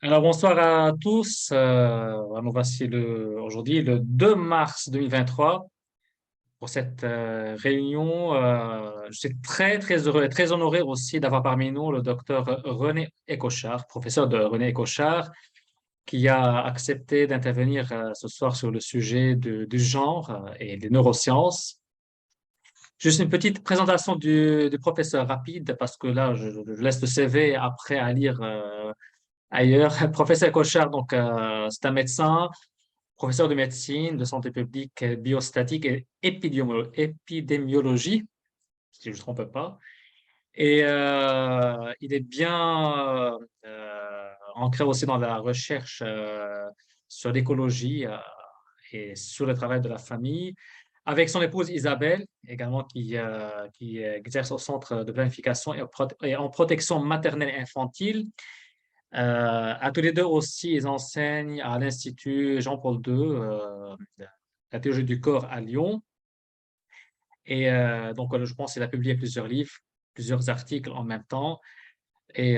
Alors, bonsoir à tous. Nous voici aujourd'hui le 2 mars 2023 pour cette réunion. Je suis très, très heureux et très honoré aussi d'avoir parmi nous le docteur René Écochard, professeur de René Écochard, qui a accepté d'intervenir ce soir sur le sujet du genre et des neurosciences. Juste une petite présentation du professeur rapide, parce que là, je laisse le CV après à lire ailleurs. Professeur Cochard, donc, c'est un médecin, professeur de médecine, de santé publique, biostatique et épidémiologie, si je ne me trompe pas. Et il est bien ancré aussi dans la recherche sur l'écologie et sur le travail de la famille, avec son épouse Isabelle, également qui exerce au Centre de planification et en protection maternelle et infantile. À tous les deux aussi, ils enseignent à l'Institut Jean-Paul II, la théologie du corps à Lyon. Et donc, je pense qu'il a publié plusieurs livres, plusieurs articles en même temps. Et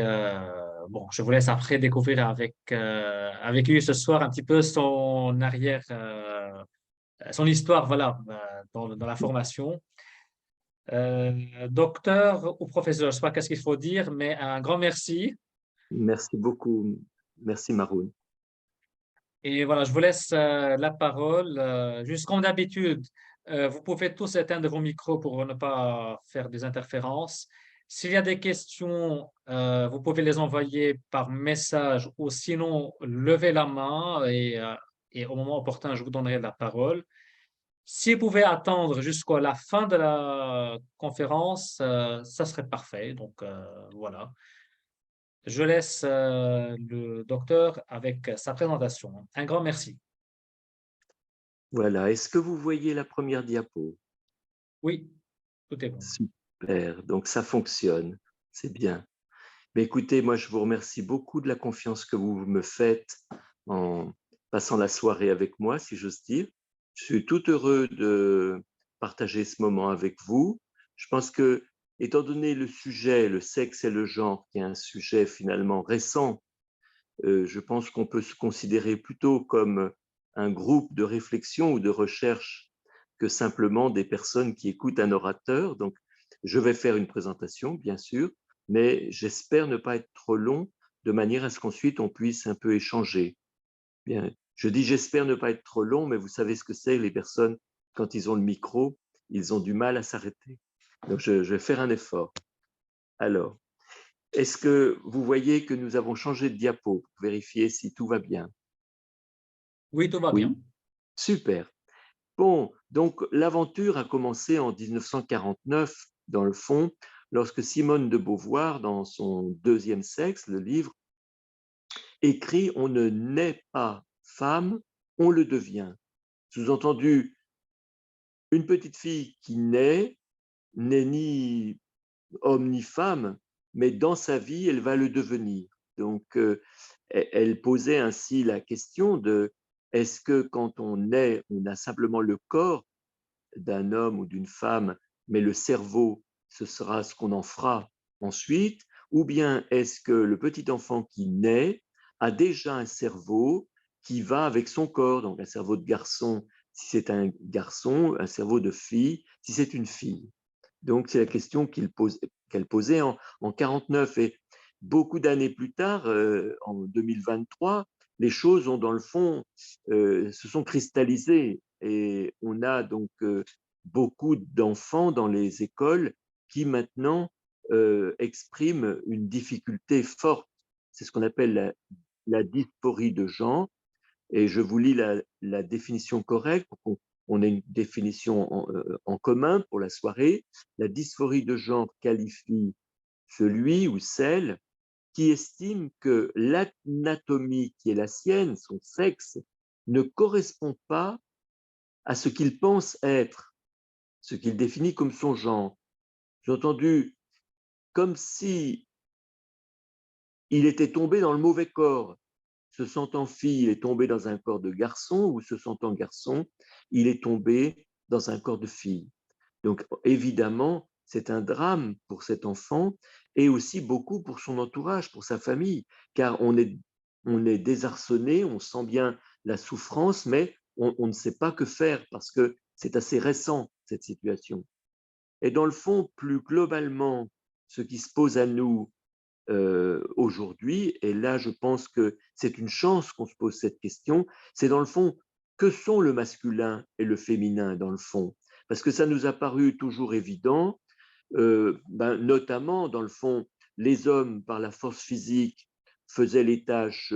bon, je vous laisse après découvrir avec lui ce soir un petit peu son arrière, son histoire, voilà, dans la formation. Docteur ou professeur, je ne sais pas qu'est-ce qu'il faut dire, mais un grand merci. Merci beaucoup. Merci Maroun. Et voilà, je vous laisse la parole. Juste comme d'habitude, vous pouvez tous éteindre vos micros pour ne pas faire des interférences. S'il y a des questions, vous pouvez les envoyer par message ou sinon levez la main et au moment opportun, je vous donnerai la parole. Si vous pouvez attendre jusqu'à la fin de la conférence, ça serait parfait. Donc voilà. Je laisse le docteur avec sa présentation. Un grand merci. Voilà. Est-ce que vous voyez la première diapo? Oui, tout est bon. Super. Donc, ça fonctionne. C'est bien. Mais écoutez, moi, je vous remercie beaucoup de la confiance que vous me faites en passant la soirée avec moi, si j'ose dire. Je suis tout heureux de partager ce moment avec vous. Je pense que, étant donné le sujet, le sexe et le genre, qui est un sujet finalement récent, je pense qu'on peut se considérer plutôt comme un groupe de réflexion ou de recherche que simplement des personnes qui écoutent un orateur. Donc, je vais faire une présentation, bien sûr, mais j'espère ne pas être trop long de manière à ce qu'ensuite on puisse un peu échanger. Bien, je dis j'espère ne pas être trop long, mais vous savez ce que c'est, les personnes, quand ils ont le micro, ils ont du mal à s'arrêter. Donc, je vais faire un effort. Alors, est-ce que vous voyez que nous avons changé de diapo pour vérifier si tout va bien? Oui, tout va bien. Oui, super. Bon, donc l'aventure a commencé en 1949, dans le fond, lorsque Simone de Beauvoir, dans son Deuxième sexe, le livre, écrit « On ne naît pas femme, on le devient ». Sous-entendu, une petite fille qui naît n'est ni homme ni femme, mais dans sa vie, elle va le devenir. Donc, elle posait ainsi la question de est-ce que quand on naît, on a simplement le corps d'un homme ou d'une femme, mais le cerveau, ce sera ce qu'on en fera ensuite, ou bien est-ce que le petit enfant qui naît a déjà un cerveau qui va avec son corps, donc un cerveau de garçon si c'est un garçon, un cerveau de fille si c'est une fille. Donc, c'est la question qu'elle posait en 49. Et beaucoup d'années plus tard, en 2023, les choses ont, dans le fond, se sont cristallisées. Et on a donc beaucoup d'enfants dans les écoles qui maintenant expriment une difficulté forte. C'est ce qu'on appelle la dysphorie de genre. Et je vous lis la définition correcte pour qu'on ait une définition en commun pour la soirée. La dysphorie de genre qualifie celui ou celle qui estime que l'anatomie qui est la sienne, son sexe, ne correspond pas à ce qu'il pense être, ce qu'il définit comme son genre. J'ai entendu comme si il était tombé dans le mauvais corps. Se sentant fille, il est tombé dans un corps de garçon, ou se sentant garçon, il est tombé dans un corps de fille. Donc évidemment, c'est un drame pour cet enfant et aussi beaucoup pour son entourage, pour sa famille, car on est on est désarçonné, on sent bien la souffrance, mais on ne sait pas que faire parce que c'est assez récent, cette situation. Et dans le fond, plus globalement, ce qui se pose à nous aujourd'hui, et là je pense que c'est une chance qu'on se pose cette question, c'est dans le fond, que sont le masculin et le féminin dans le fond? Parce que ça nous a paru toujours évident, notamment dans le fond, les hommes par la force physique faisaient les tâches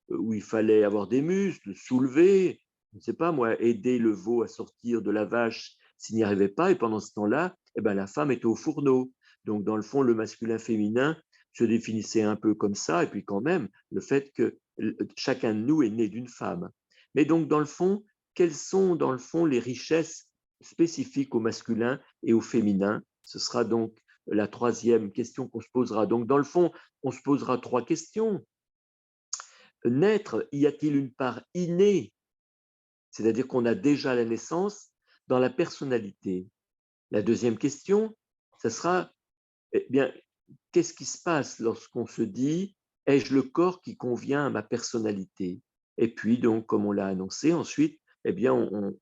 où il fallait avoir des muscles, soulever, je ne sais pas moi, aider le veau à sortir de la vache s'il n'y arrivait pas, et pendant ce temps-là, eh ben, la femme était au fourneau. Donc, dans le fond, le masculin-féminin se définissait un peu comme ça, et puis quand même, le fait que chacun de nous est né d'une femme. Mais donc, dans le fond, quelles sont, dans le fond, les richesses spécifiques au masculin et au féminin? Ce sera donc la troisième question qu'on se posera. Donc, dans le fond, on se posera trois questions. Naître, y a-t-il une part innée, c'est-à-dire qu'on a déjà la naissance dans la personnalité? La deuxième question, ce sera, eh bien, qu'est-ce qui se passe lorsqu'on se dit, ai-je le corps qui convient à ma personnalité? Et puis, donc, comme on l'a annoncé, ensuite, eh bien, on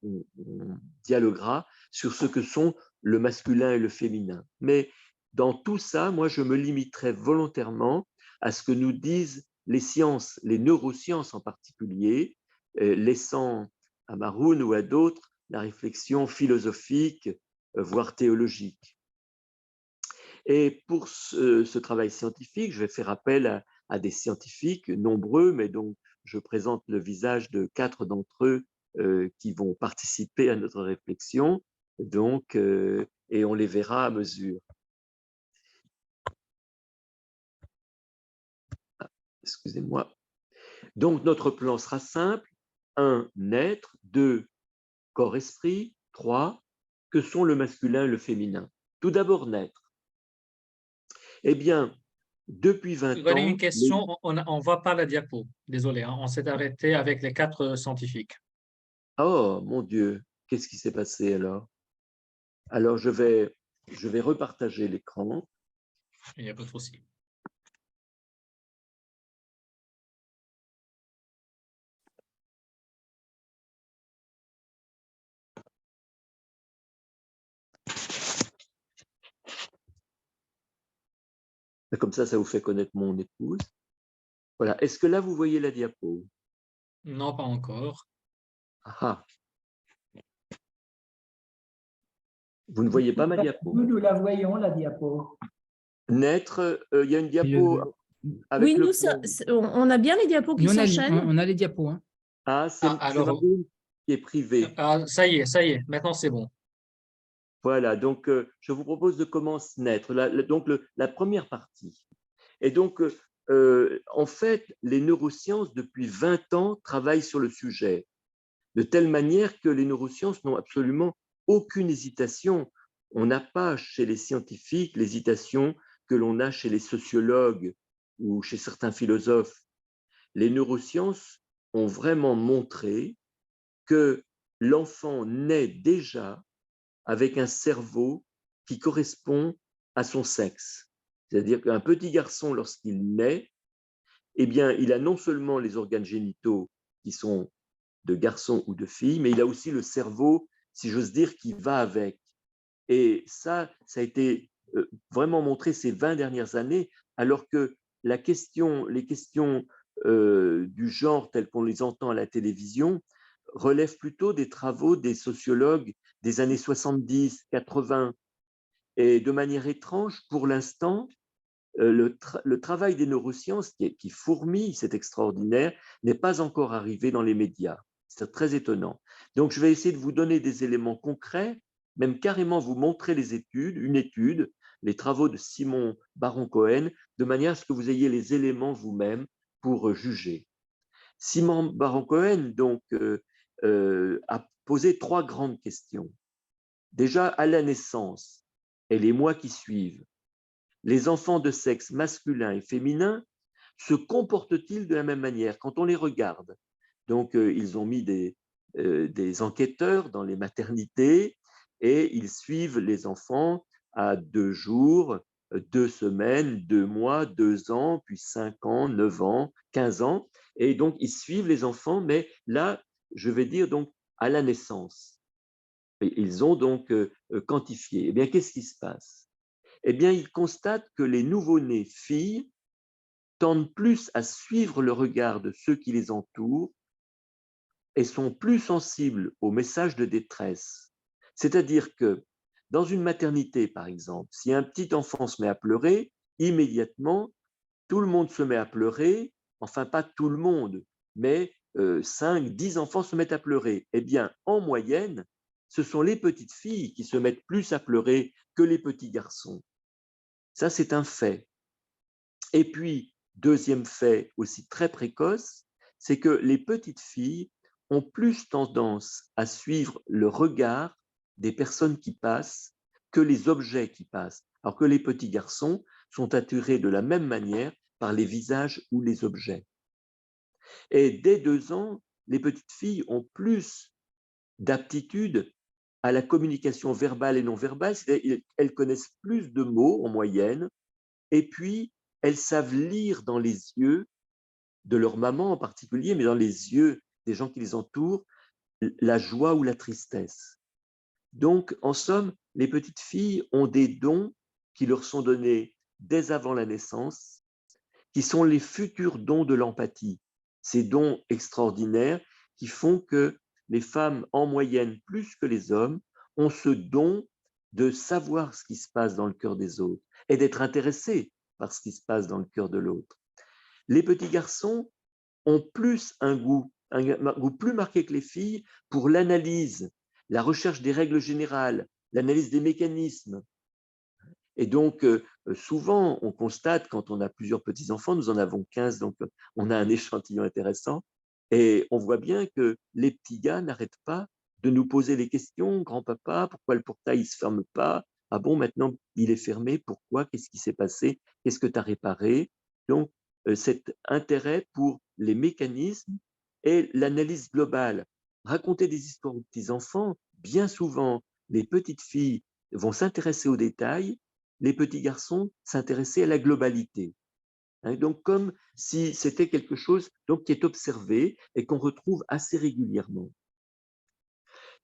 dialoguera sur ce que sont le masculin et le féminin. Mais dans tout ça, moi, je me limiterai volontairement à ce que nous disent les sciences, les neurosciences en particulier, laissant à Maroun ou à d'autres la réflexion philosophique, voire théologique. Et pour ce travail scientifique, je vais faire appel à des scientifiques nombreux, mais donc je présente le visage de 4 d'entre eux qui vont participer à notre réflexion, donc, et on les verra à mesure. Excusez-moi. Donc notre plan sera simple. 1, naître. 2, corps-esprit. 3, que sont le masculin et le féminin. Tout d'abord, naître. Eh bien, depuis 20 René, ans, une question, on ne voit pas la diapo. Désolé, hein, on s'est arrêté avec les 4 scientifiques. oh mon Dieu, qu'est-ce qui s'est passé alors? Alors je vais repartager l'écran. Il n'y a pas de souci. Comme ça vous fait connaître mon épouse. Voilà. Est-ce que là, vous voyez la diapo? Non, pas encore. Ah, vous ne voyez pas ma diapo? Nous la voyons, la diapo. Naître, il y a une diapo avec Oui, le nous, plan. on a bien les diapos qui Nous, s'enchaînent. on a les diapos. Hein. Ah, c'est Alors, Maroun qui est privé. ça y est, maintenant c'est bon. Voilà, donc je vous propose de commencer naître. Donc la première partie. Et donc, en fait, les neurosciences, depuis 20 ans, travaillent sur le sujet, de telle manière que les neurosciences n'ont absolument aucune hésitation. On n'a pas chez les scientifiques l'hésitation que l'on a chez les sociologues ou chez certains philosophes. Les neurosciences ont vraiment montré que l'enfant naît déjà avec un cerveau qui correspond à son sexe. C'est-à-dire qu'un petit garçon, lorsqu'il naît, eh bien, il a non seulement les organes génitaux qui sont de garçon ou de fille, mais il a aussi le cerveau, si j'ose dire, qui va avec. Et ça a été vraiment montré ces 20 dernières années, alors que les questions du genre telles qu'on les entend à la télévision relèvent plutôt des travaux des sociologues des années 70, 80. Et de manière étrange, pour l'instant, le travail des neurosciences qui fourmille, c'est extraordinaire, n'est pas encore arrivé dans les médias. C'est très étonnant. Donc, je vais essayer de vous donner des éléments concrets, même carrément vous montrer une étude, les travaux de Simon Baron-Cohen, de manière à ce que vous ayez les éléments vous-même pour juger. Simon Baron-Cohen, donc, a posé 3 grandes questions. Déjà, à la naissance et les mois qui suivent, les enfants de sexe masculin et féminin se comportent-ils de la même manière quand on les regarde? Donc, ils ont mis des enquêteurs dans les maternités et ils suivent les enfants à 2 jours, 2 semaines, 2 mois, 2 ans, puis 5 ans, 9 ans, 15 ans. Et donc, ils suivent les enfants, mais là, je vais dire donc à la naissance. Et ils ont donc quantifié. Eh bien, qu'est-ce qui se passe? Eh bien, ils constatent que les nouveau-nés filles tendent plus à suivre le regard de ceux qui les entourent et sont plus sensibles aux messages de détresse. C'est-à-dire que dans une maternité, par exemple, si un petit enfant se met à pleurer, immédiatement, tout le monde se met à pleurer, enfin pas tout le monde, mais 5, 10 enfants se mettent à pleurer. Eh bien, en moyenne, ce sont les petites filles qui se mettent plus à pleurer que les petits garçons. Ça, c'est un fait. Et puis, deuxième fait aussi très précoce, c'est que les petites filles ont plus tendance à suivre le regard des personnes qui passent que les objets qui passent, alors que les petits garçons sont attirés de la même manière par les visages ou les objets. Et dès 2 ans, les petites filles ont plus d'aptitude à la communication verbale et non verbale, c'est-à-dire elles connaissent plus de mots en moyenne, et puis elles savent lire dans les yeux de leur maman en particulier, mais dans les yeux des gens qui les entourent, la joie ou la tristesse. Donc, en somme, les petites filles ont des dons qui leur sont donnés dès avant la naissance, qui sont les futurs dons de l'empathie. Ces dons extraordinaires qui font que les femmes, en moyenne plus que les hommes, ont ce don de savoir ce qui se passe dans le cœur des autres et d'être intéressées par ce qui se passe dans le cœur de l'autre. Les petits garçons ont plus un goût plus marqué que les filles pour l'analyse, la recherche des règles générales, l'analyse des mécanismes. Et donc, souvent, on constate, quand on a plusieurs petits-enfants, nous en avons 15, donc on a un échantillon intéressant, et on voit bien que les petits gars n'arrêtent pas de nous poser les questions. Grand-papa, pourquoi le portail ne se ferme pas? Ah bon, maintenant il est fermé, pourquoi? Qu'est-ce qui s'est passé? Qu'est-ce que tu as réparé? Donc, cet intérêt pour les mécanismes et l'analyse globale. Raconter des histoires aux petits-enfants, bien souvent, les petites filles vont s'intéresser aux détails, les petits garçons s'intéressaient à la globalité. Donc, comme si c'était quelque chose donc, qui est observé et qu'on retrouve assez régulièrement.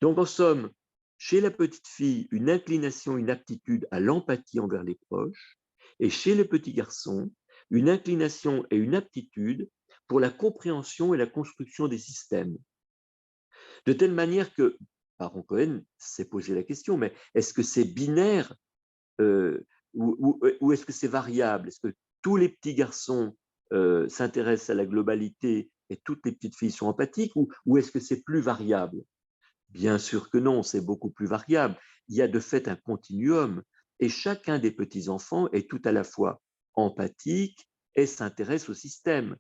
Donc, en somme, chez la petite fille, une inclination, une aptitude à l'empathie envers les proches, et chez le petit garçon, une inclination et une aptitude pour la compréhension et la construction des systèmes. De telle manière que, Baron Cohen s'est posé la question, mais est-ce que c'est binaire ou est-ce que c'est variable? Est-ce que tous les petits garçons s'intéressent à la globalité et toutes les petites filles sont empathiques ou est-ce que c'est plus variable? Bien sûr que non, c'est beaucoup plus variable. Il y a de fait un continuum et chacun des petits-enfants est tout à la fois empathique et s'intéresse au système.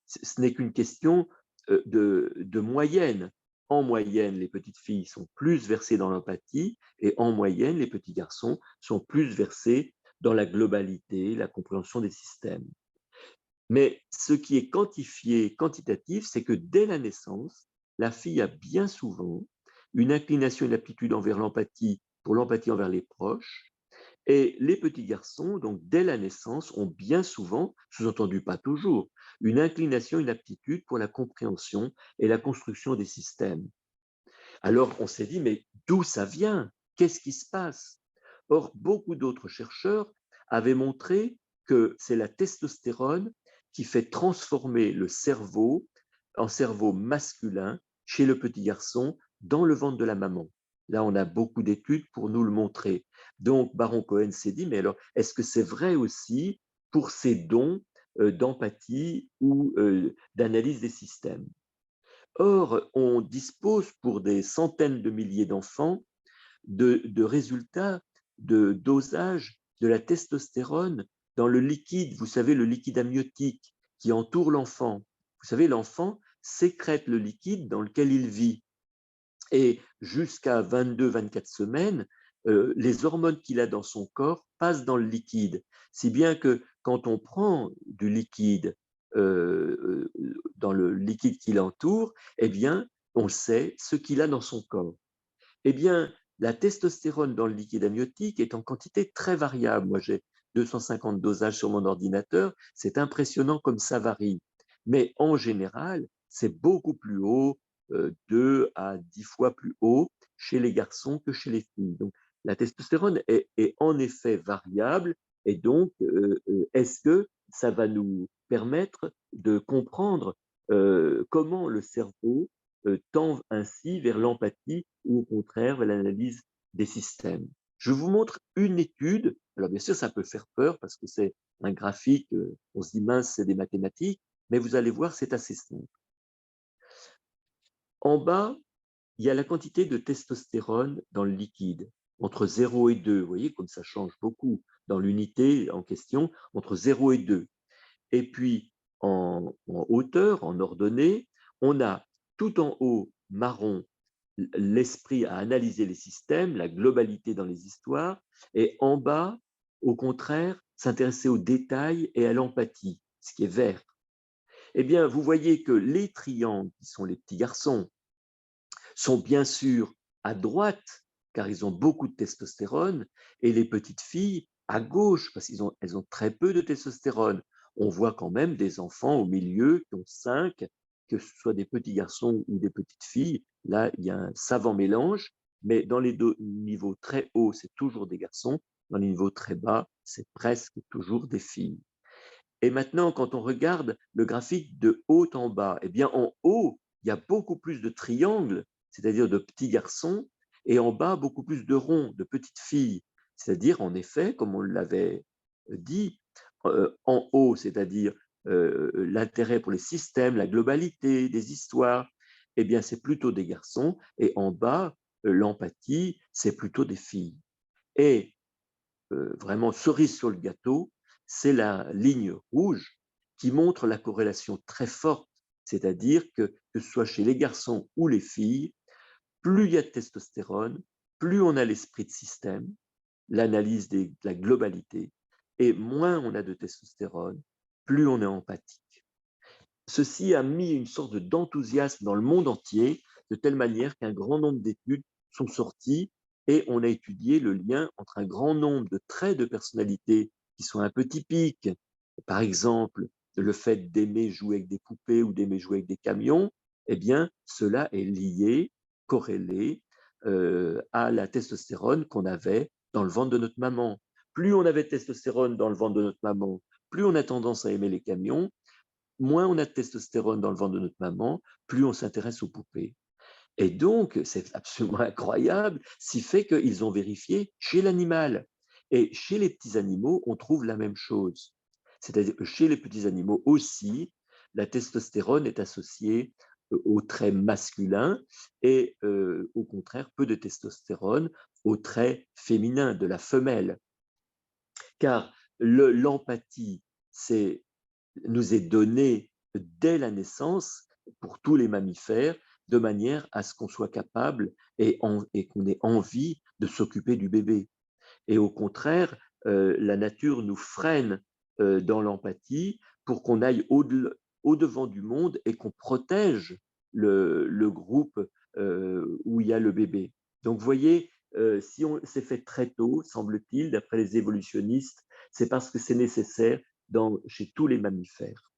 Ce n'est qu'une question de moyenne. En moyenne, les petites filles sont plus versées dans l'empathie et en moyenne, les petits garçons sont plus versés dans la globalité, la compréhension des systèmes. Mais ce qui est quantifié, quantitatif, c'est que dès la naissance, la fille a bien souvent une inclination, une aptitude envers l'empathie, pour l'empathie envers les proches, et les petits garçons, donc dès la naissance, ont bien souvent, sous-entendu pas toujours, une inclination, une aptitude pour la compréhension et la construction des systèmes. Alors on s'est dit, mais d'où ça vient? Qu'est-ce qui se passe? Or, beaucoup d'autres chercheurs avaient montré que c'est la testostérone qui fait transformer le cerveau en cerveau masculin chez le petit garçon dans le ventre de la maman. Là, on a beaucoup d'études pour nous le montrer. Donc, Baron Cohen s'est dit, mais alors, est-ce que c'est vrai aussi pour ces dons d'empathie ou d'analyse des systèmes? Or, on dispose pour des centaines de milliers d'enfants de résultats de dosage de la testostérone dans le liquide, vous savez, le liquide amniotique qui entoure l'enfant. Vous savez, l'enfant sécrète le liquide dans lequel il vit. Et jusqu'à 22-24 semaines, les hormones qu'il a dans son corps passent dans le liquide. Si bien que quand on prend du liquide dans le liquide qui l'entoure, eh bien, on sait ce qu'il a dans son corps. Eh bien, la testostérone dans le liquide amniotique est en quantité très variable. Moi, j'ai 250 dosages sur mon ordinateur. C'est impressionnant comme ça varie. Mais en général, c'est beaucoup plus haut, 2 à 10 fois plus haut chez les garçons que chez les filles. Donc, la testostérone est en effet variable. Et donc, est-ce que ça va nous permettre de comprendre comment le cerveau tend ainsi vers l'empathie ou au contraire vers l'analyse des systèmes? Je vous montre une étude. Alors, bien sûr, ça peut faire peur parce que c'est un graphique, on se dit mince, c'est des mathématiques, mais vous allez voir, c'est assez simple. En bas, il y a la quantité de testostérone dans le liquide, entre 0 et 2. Vous voyez comme ça change beaucoup dans l'unité en question, entre 0 et 2. Et puis, en hauteur, en ordonnée, on a tout en haut, marron, l'esprit à analyser les systèmes, la globalité dans les histoires, et en bas, au contraire, s'intéresser aux détails et à l'empathie, ce qui est vert. Eh bien, vous voyez que les triangles, qui sont les petits garçons, sont bien sûr à droite, car ils ont beaucoup de testostérone, et les petites filles à gauche, parce qu'elles ont très peu de testostérone. On voit quand même des enfants au milieu qui ont 5, que ce soit des petits garçons ou des petites filles. Là, il y a un savant mélange, mais dans les niveaux très hauts, c'est toujours des garçons. Dans les niveaux très bas, c'est presque toujours des filles. Et maintenant, quand on regarde le graphique de haut en bas, eh bien, en haut, il y a beaucoup plus de triangles, c'est-à-dire de petits garçons, et en bas, beaucoup plus de ronds, de petites filles. C'est-à-dire, en effet, comme on l'avait dit, en haut, c'est-à-dire l'intérêt pour les systèmes, la globalité des histoires, eh bien, c'est plutôt des garçons, et en bas, l'empathie, c'est plutôt des filles. Et vraiment cerise sur le gâteau, c'est la ligne rouge qui montre la corrélation très forte, c'est-à-dire que ce soit chez les garçons ou les filles, plus il y a de testostérone, plus on a l'esprit de système, l'analyse de la globalité, et moins on a de testostérone, plus on est empathique. Ceci a mis une sorte d'enthousiasme dans le monde entier, de telle manière qu'un grand nombre d'études sont sorties et on a étudié le lien entre un grand nombre de traits de personnalité qui sont un peu typiques. Par exemple, le fait d'aimer jouer avec des poupées ou d'aimer jouer avec des camions, eh bien, cela est lié, corrélé à la testostérone qu'on avait dans le ventre de notre maman. Plus on avait de testostérone dans le ventre de notre maman, plus on a tendance à aimer les camions, moins on a de testostérone dans le ventre de notre maman, plus on s'intéresse aux poupées. Et donc, c'est absolument incroyable, ce qui fait qu'ils ont vérifié chez l'animal. Et chez les petits animaux, on trouve la même chose. C'est-à-dire que chez les petits animaux aussi, la testostérone est associée au trait masculin et au contraire, peu de testostérone au trait féminin de la femelle. Car l'empathie, c'est nous est donné dès la naissance pour tous les mammifères, de manière à ce qu'on soit capable et qu'on ait envie de s'occuper du bébé. Et au contraire, la nature nous freine dans l'empathie pour qu'on aille au-devant du monde et qu'on protège le groupe où il y a le bébé. Donc, vous voyez, si on s'est fait très tôt, semble-t-il, d'après les évolutionnistes, c'est parce que c'est nécessaire chez tous les mammifères.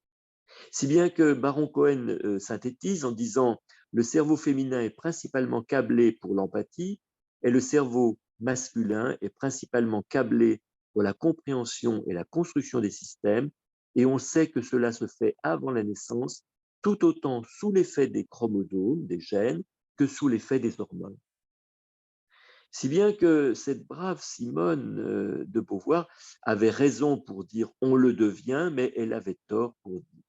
Si bien que Baron Cohen synthétise en disant le cerveau féminin est principalement câblé pour l'empathie et le cerveau masculin est principalement câblé pour la compréhension et la construction des systèmes, et on sait que cela se fait avant la naissance, tout autant sous l'effet des chromosomes, des gènes, que sous l'effet des hormones. Si bien que cette brave Simone de Beauvoir avait raison pour dire on le devient, mais elle avait tort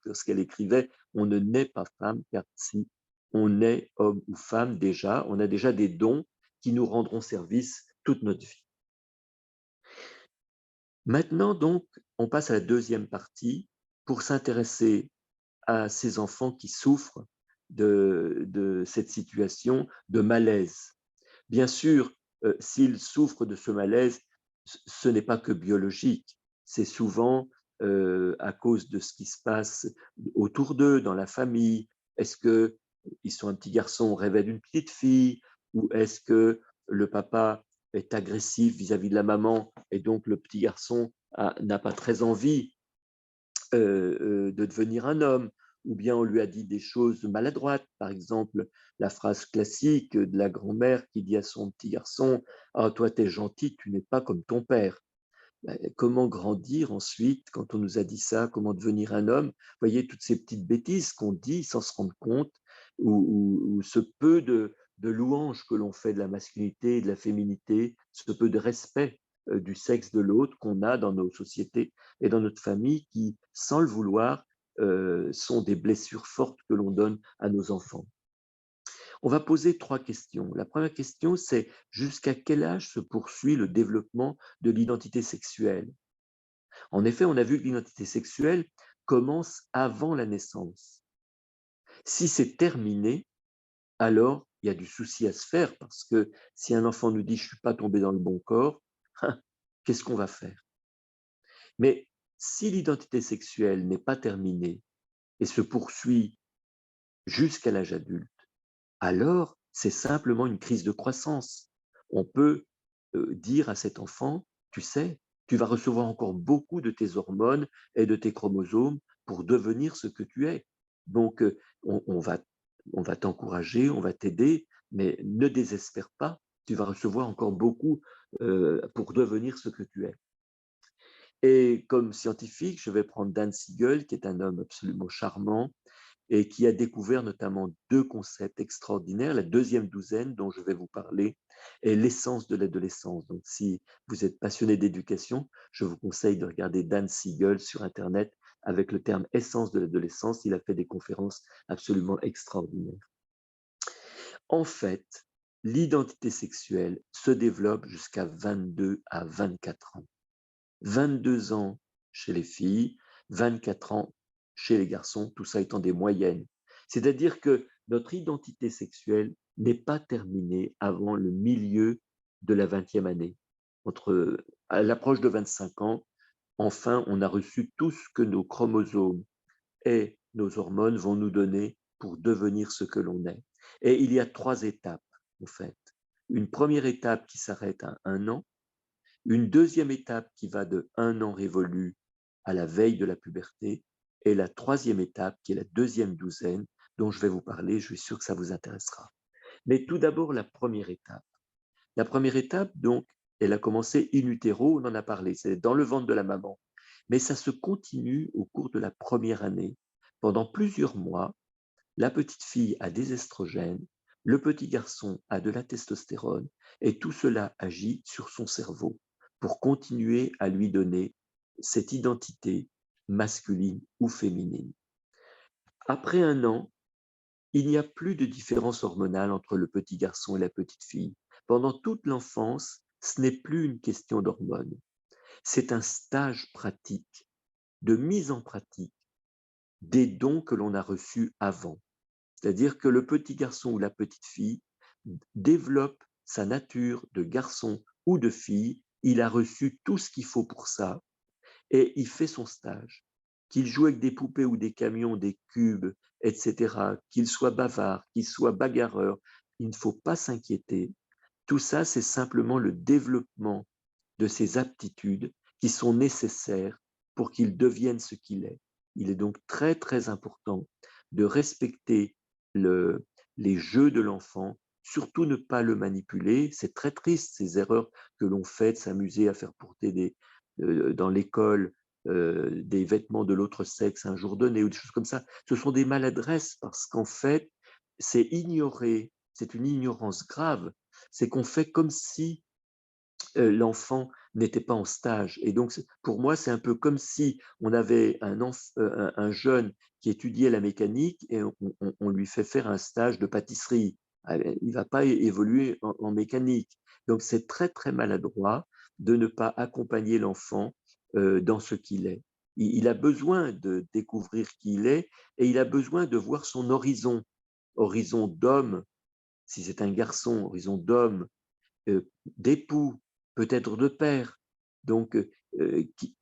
lorsqu'elle écrivait on ne naît pas femme, car si on est homme ou femme déjà, on a déjà des dons qui nous rendront service toute notre vie. Maintenant donc, on passe à la deuxième partie pour s'intéresser à ces enfants qui souffrent de cette situation de malaise. Bien sûr, s'ils souffrent de ce malaise, ce n'est pas que biologique, c'est souvent à cause de ce qui se passe autour d'eux, dans la famille. Est-ce qu'ils sont un petit garçon, rêvait d'une petite fille, ou est-ce que le papa est agressif vis-à-vis de la maman, et donc le petit garçon n'a pas très envie de devenir un homme, ou bien on lui a dit des choses maladroites. Par exemple, la phrase classique de la grand-mère qui dit à son petit garçon: «Ah, toi, t'es gentil, tu n'es pas comme ton père». Comment grandir ensuite quand on nous a dit ça? Comment devenir un homme? Vous voyez, toutes ces petites bêtises qu'on dit sans se rendre compte, ou ce peu de louanges que l'on fait de la masculinité et de la féminité, ce peu de respect du sexe de l'autre qu'on a dans nos sociétés et dans notre famille qui, sans le vouloir, sont des blessures fortes que l'on donne à nos enfants. On va poser 3 questions. La première question, c'est: jusqu'à quel âge se poursuit le développement de l'identité sexuelle? En effet, on a vu que l'identité sexuelle commence avant la naissance. Si c'est terminé, alors il y a du souci à se faire parce que si un enfant nous dit: «Je ne suis pas tombé dans le bon corps», qu'est-ce qu'on va faire? Mais si l'identité sexuelle n'est pas terminée et se poursuit jusqu'à l'âge adulte, alors c'est simplement une crise de croissance. On peut dire à cet enfant: «Tu sais, tu vas recevoir encore beaucoup de tes hormones et de tes chromosomes pour devenir ce que tu es. Donc, on va t'encourager, on va t'aider, mais ne désespère pas, tu vas recevoir encore beaucoup pour devenir ce que tu es». Et comme scientifique, je vais prendre Dan Siegel, qui est un homme absolument charmant, et qui a découvert notamment 2 concepts extraordinaires. La deuxième douzaine dont je vais vous parler est l'essence de l'adolescence. Donc si vous êtes passionné d'éducation, je vous conseille de regarder Dan Siegel sur internet avec le terme essence de l'adolescence. Il a fait des conférences absolument extraordinaires. En fait, l'identité sexuelle se développe jusqu'à 22 à 24 ans. 22 ans chez les filles, 24 ans chez les garçons, tout ça étant des moyennes. C'est-à-dire que notre identité sexuelle n'est pas terminée avant le milieu de la 20e année. À l'approche de 25 ans, enfin, on a reçu tout ce que nos chromosomes et nos hormones vont nous donner pour devenir ce que l'on est. Et il y a 3 étapes, en fait. Une première étape qui s'arrête à 1 an, une deuxième étape qui va de 1 an révolu à la veille de la puberté, et la troisième étape qui est la deuxième douzaine, dont je vais vous parler, je suis sûr que ça vous intéressera. Mais tout d'abord, la première étape. La première étape, donc, elle a commencé in utero, on en a parlé, c'est dans le ventre de la maman. Mais ça se continue au cours de la première année. Pendant plusieurs mois, la petite fille a des estrogènes, le petit garçon a de la testostérone, et tout cela agit sur son cerveau pour continuer à lui donner cette identité masculine ou féminine. Après 1 an, il n'y a plus de différence hormonale entre le petit garçon et la petite fille. Pendant toute l'enfance, ce n'est plus une question d'hormones. C'est un stage pratique, de mise en pratique des dons que l'on a reçus avant. C'est-à-dire que le petit garçon ou la petite fille développe sa nature de garçon ou de fille, il a reçu tout ce qu'il faut pour ça et il fait son stage. Qu'il joue avec des poupées ou des camions, des cubes, etc., qu'il soit bavard, qu'il soit bagarreur, il ne faut pas s'inquiéter. Tout ça, c'est simplement le développement de ses aptitudes qui sont nécessaires pour qu'il devienne ce qu'il est. Il est donc très, très important de respecter le, les jeux de l'enfant, surtout ne pas le manipuler. C'est très triste, ces erreurs que l'on fait de s'amuser à faire porter dans l'école des vêtements de l'autre sexe un jour donné ou des choses comme ça. Ce sont des maladresses parce qu'en fait, c'est ignorer, c'est une ignorance grave. C'est qu'on fait comme si l'enfant n'était pas en stage. Et donc, pour moi, c'est un peu comme si on avait un jeune qui étudiait la mécanique et on lui fait faire un stage de pâtisserie. Ah ben, il ne va pas évoluer en mécanique. Donc, c'est très, très maladroit de ne pas accompagner l'enfant dans ce qu'il est. Il a besoin de découvrir qui il est et il a besoin de voir son horizon, horizon d'homme, si c'est un garçon, horizon d'homme, d'époux, peut-être de père. Donc,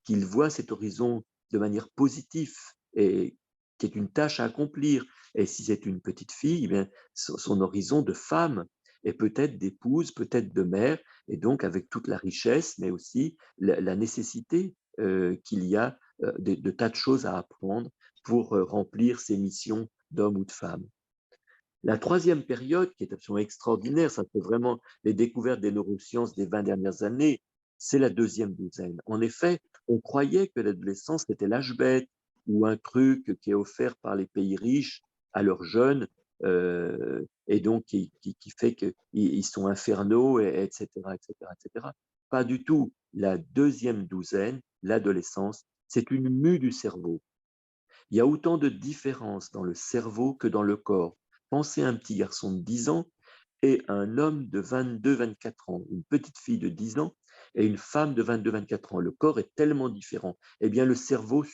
qu'il voit cet horizon de manière positive et qui est une tâche à accomplir. Et si c'est une petite fille, eh bien, son horizon de femme et peut-être d'épouse, peut-être de mère, et donc avec toute la richesse, mais aussi la nécessité qu'il y a de tas de choses à apprendre pour remplir ses missions d'homme ou de femme. La troisième période, qui est absolument extraordinaire, ça c'est vraiment les découvertes des neurosciences des 20 dernières années, c'est la deuxième douzaine. En effet, on croyait que l'adolescence était l'âge bête ou un truc qui est offert par les pays riches à leurs jeunes et donc qui fait qu'ils sont infernaux, etc., etc., etc. Pas du tout. La deuxième douzaine, l'adolescence, c'est une mue du cerveau. Il y a autant de différences dans le cerveau que dans le corps. Pensez à un petit garçon de 10 ans et un homme de 22-24 ans, une petite fille de 10 ans et une femme de 22-24 ans. Le corps est tellement différent. Eh bien, le cerveau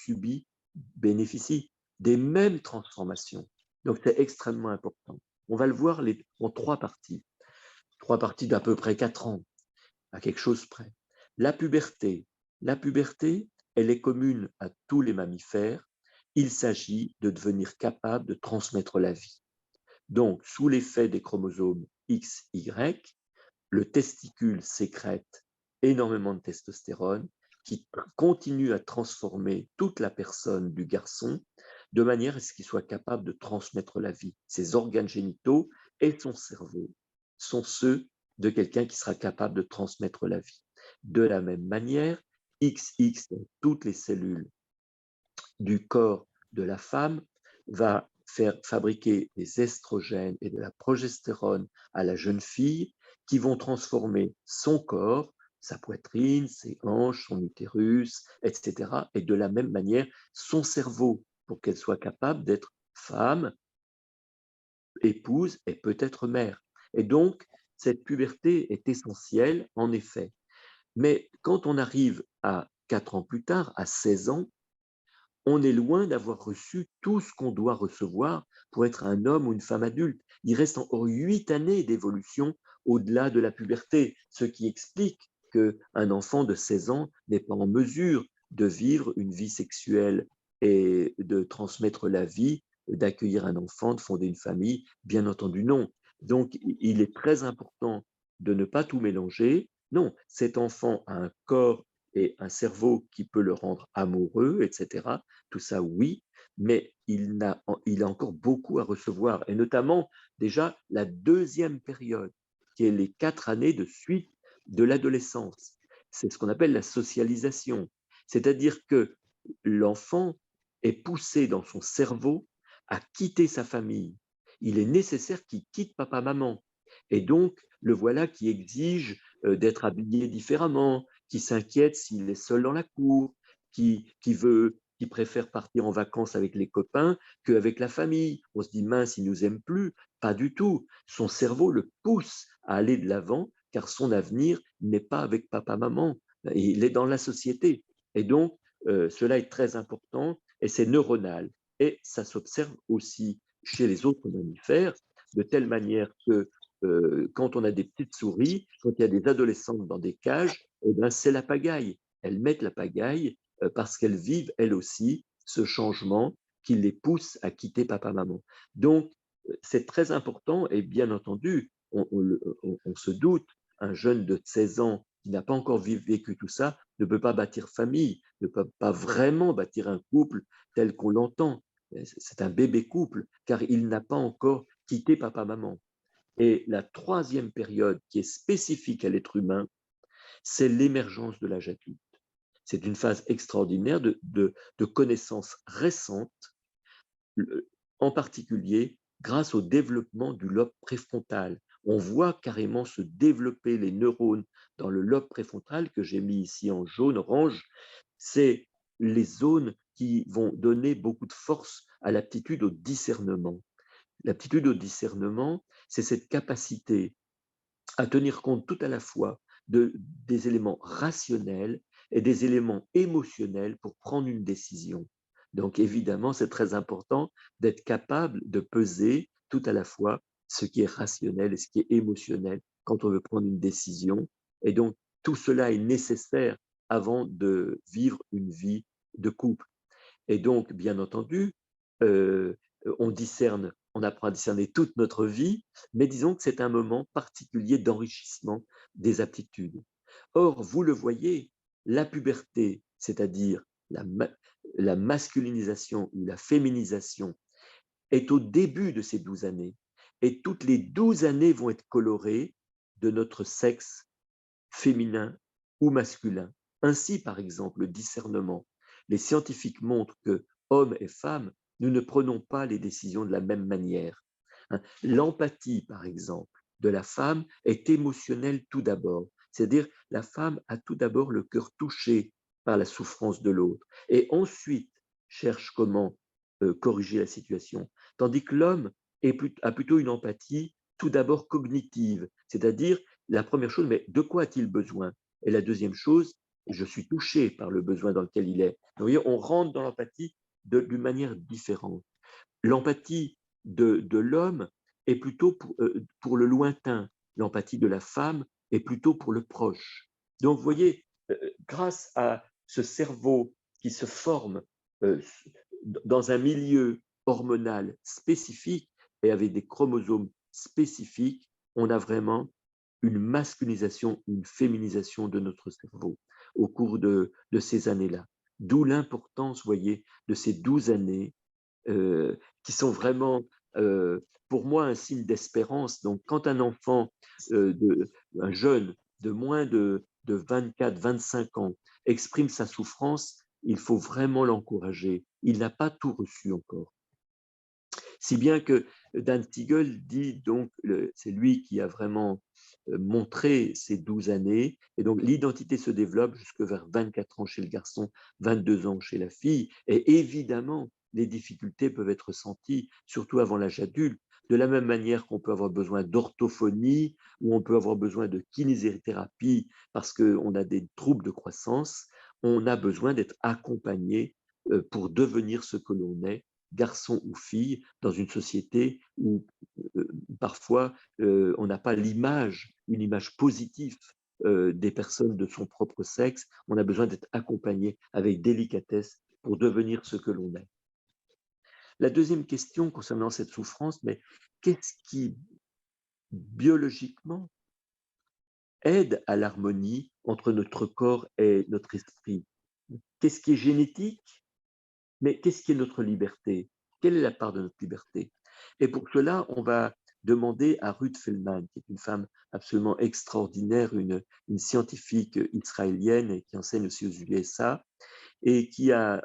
bénéficie des mêmes transformations. Donc, c'est extrêmement important. On va le voir en trois parties d'à peu près 4 ans, à quelque chose près. La puberté. La puberté, elle est commune à tous les mammifères. Il s'agit de devenir capable de transmettre la vie. Donc, sous l'effet des chromosomes X, Y, le testicule sécrète énormément de testostérone qui continue à transformer toute la personne du garçon de manière à ce qu'il soit capable de transmettre la vie. Ses organes génitaux et son cerveau sont ceux de quelqu'un qui sera capable de transmettre la vie. De la même manière, XX, toutes les cellules du corps de la femme, va faire fabriquer des estrogènes et de la progestérone à la jeune fille qui vont transformer son corps, sa poitrine, ses hanches, son utérus, etc. Et de la même manière, son cerveau, pour qu'elle soit capable d'être femme, épouse et peut-être mère. Et donc, cette puberté est essentielle, en effet. Mais quand on arrive à 4 ans plus tard, à 16 ans, on est loin d'avoir reçu tout ce qu'on doit recevoir pour être un homme ou une femme adulte. Il reste encore 8 années d'évolution au-delà de la puberté, ce qui explique qu'un enfant de 16 ans n'est pas en mesure de vivre une vie sexuelle et de transmettre la vie, d'accueillir un enfant, de fonder une famille. Bien entendu, non. Donc, il est très important de ne pas tout mélanger. Non, cet enfant a un corps et un cerveau qui peut le rendre amoureux, etc. Tout ça, oui, mais il a encore beaucoup à recevoir, et notamment déjà la deuxième période, qui est les 4 années de suite de l'adolescence. C'est ce qu'on appelle la socialisation, c'est-à-dire que l'enfant est poussé dans son cerveau à quitter sa famille. Il est nécessaire qu'il quitte papa-maman. Et donc, le voilà qui exige d'être habillé différemment, qui s'inquiète s'il est seul dans la cour, qui préfère partir en vacances avec les copains qu'avec la famille. On se dit, mince, il ne nous aime plus. Pas du tout. Son cerveau le pousse à aller de l'avant car son avenir n'est pas avec papa-maman. Il est dans la société. Et donc, cela est très important et c'est neuronal. Et ça s'observe aussi chez les autres mammifères, de telle manière que quand on a des petites souris, quand il y a des adolescentes dans des cages, eh bien, c'est la pagaille. Elles mettent la pagaille parce qu'elles vivent, elles aussi, ce changement qui les pousse à quitter papa-maman. Donc, c'est très important et bien entendu, on se doute, un jeune de 16 ans qui n'a pas encore vécu tout ça ne peut pas bâtir famille, ne peut pas vraiment bâtir un couple tel qu'on l'entend. C'est un bébé couple car il n'a pas encore quitté papa-maman. Et la troisième période qui est spécifique à l'être humain, c'est l'émergence de l'âge adulte. C'est une phase extraordinaire de connaissances récentes, en particulier grâce au développement du lobe préfrontal. On voit carrément se développer les neurones dans le lobe préfrontal que j'ai mis ici en jaune, orange. C'est les zones qui vont donner beaucoup de force à l'aptitude au discernement. L'aptitude au discernement, c'est cette capacité à tenir compte tout à la fois des éléments rationnels et des éléments émotionnels pour prendre une décision. Donc évidemment, c'est très important d'être capable de peser tout à la fois ce qui est rationnel et ce qui est émotionnel quand on veut prendre une décision. Et donc, tout cela est nécessaire avant de vivre une vie de couple. Et donc, bien entendu, on apprend à discerner toute notre vie, mais disons que c'est un moment particulier d'enrichissement des aptitudes. Or, vous le voyez, la puberté, c'est-à-dire la masculinisation ou la féminisation, est au début de ces 12 années. Et toutes les 12 années vont être colorées de notre sexe féminin ou masculin. Ainsi, par exemple, le discernement. Les scientifiques montrent que, hommes et femmes, nous ne prenons pas les décisions de la même manière. L'empathie, par exemple, de la femme est émotionnelle tout d'abord. C'est-à-dire, la femme a tout d'abord le cœur touché par la souffrance de l'autre et ensuite cherche comment corriger la situation. Tandis que l'homme a plutôt une empathie tout d'abord cognitive, c'est-à-dire la première chose, mais de quoi a-t-il besoin? Et la deuxième chose, je suis touché par le besoin dans lequel il est. Vous voyez, on rentre dans l'empathie d'une manière différente. L'empathie de l'homme est plutôt pour le lointain. L'empathie de la femme est plutôt pour le proche. Donc, vous voyez, grâce à ce cerveau qui se forme euh, dans un milieu hormonal spécifique et avec des chromosomes spécifiques, on a vraiment une masculinisation, une féminisation de notre cerveau au cours de ces années-là. D'où l'importance, vous voyez, de ces 12 années qui sont vraiment, pour moi, un signe d'espérance. Donc, quand un enfant, un jeune de moins de 24, 25 ans exprime sa souffrance, il faut vraiment l'encourager. Il n'a pas tout reçu encore. Si bien que Dan Siegel dit, donc, c'est lui qui a vraiment montré ces 12 années, et donc l'identité se développe jusque vers 24 ans chez le garçon, 22 ans chez la fille, et évidemment, les difficultés peuvent être senties, surtout avant l'âge adulte, de la même manière qu'on peut avoir besoin d'orthophonie, ou on peut avoir besoin de kinésithérapie parce qu'on a des troubles de croissance, on a besoin d'être accompagné pour devenir ce que l'on est, garçon ou fille, dans une société où parfois on n'a pas une image positive des personnes de son propre sexe. On a besoin d'être accompagné avec délicatesse pour devenir ce que l'on est. La deuxième question concernant cette souffrance, mais qu'est-ce qui biologiquement aide à l'harmonie entre notre corps et notre esprit? Qu'est-ce qui est génétique? Mais qu'est-ce qui est notre liberté? Quelle est la part de notre liberté? Et pour cela, on va demander à Ruth Feldman, qui est une femme absolument extraordinaire, une scientifique israélienne qui enseigne aussi aux USA, et qui a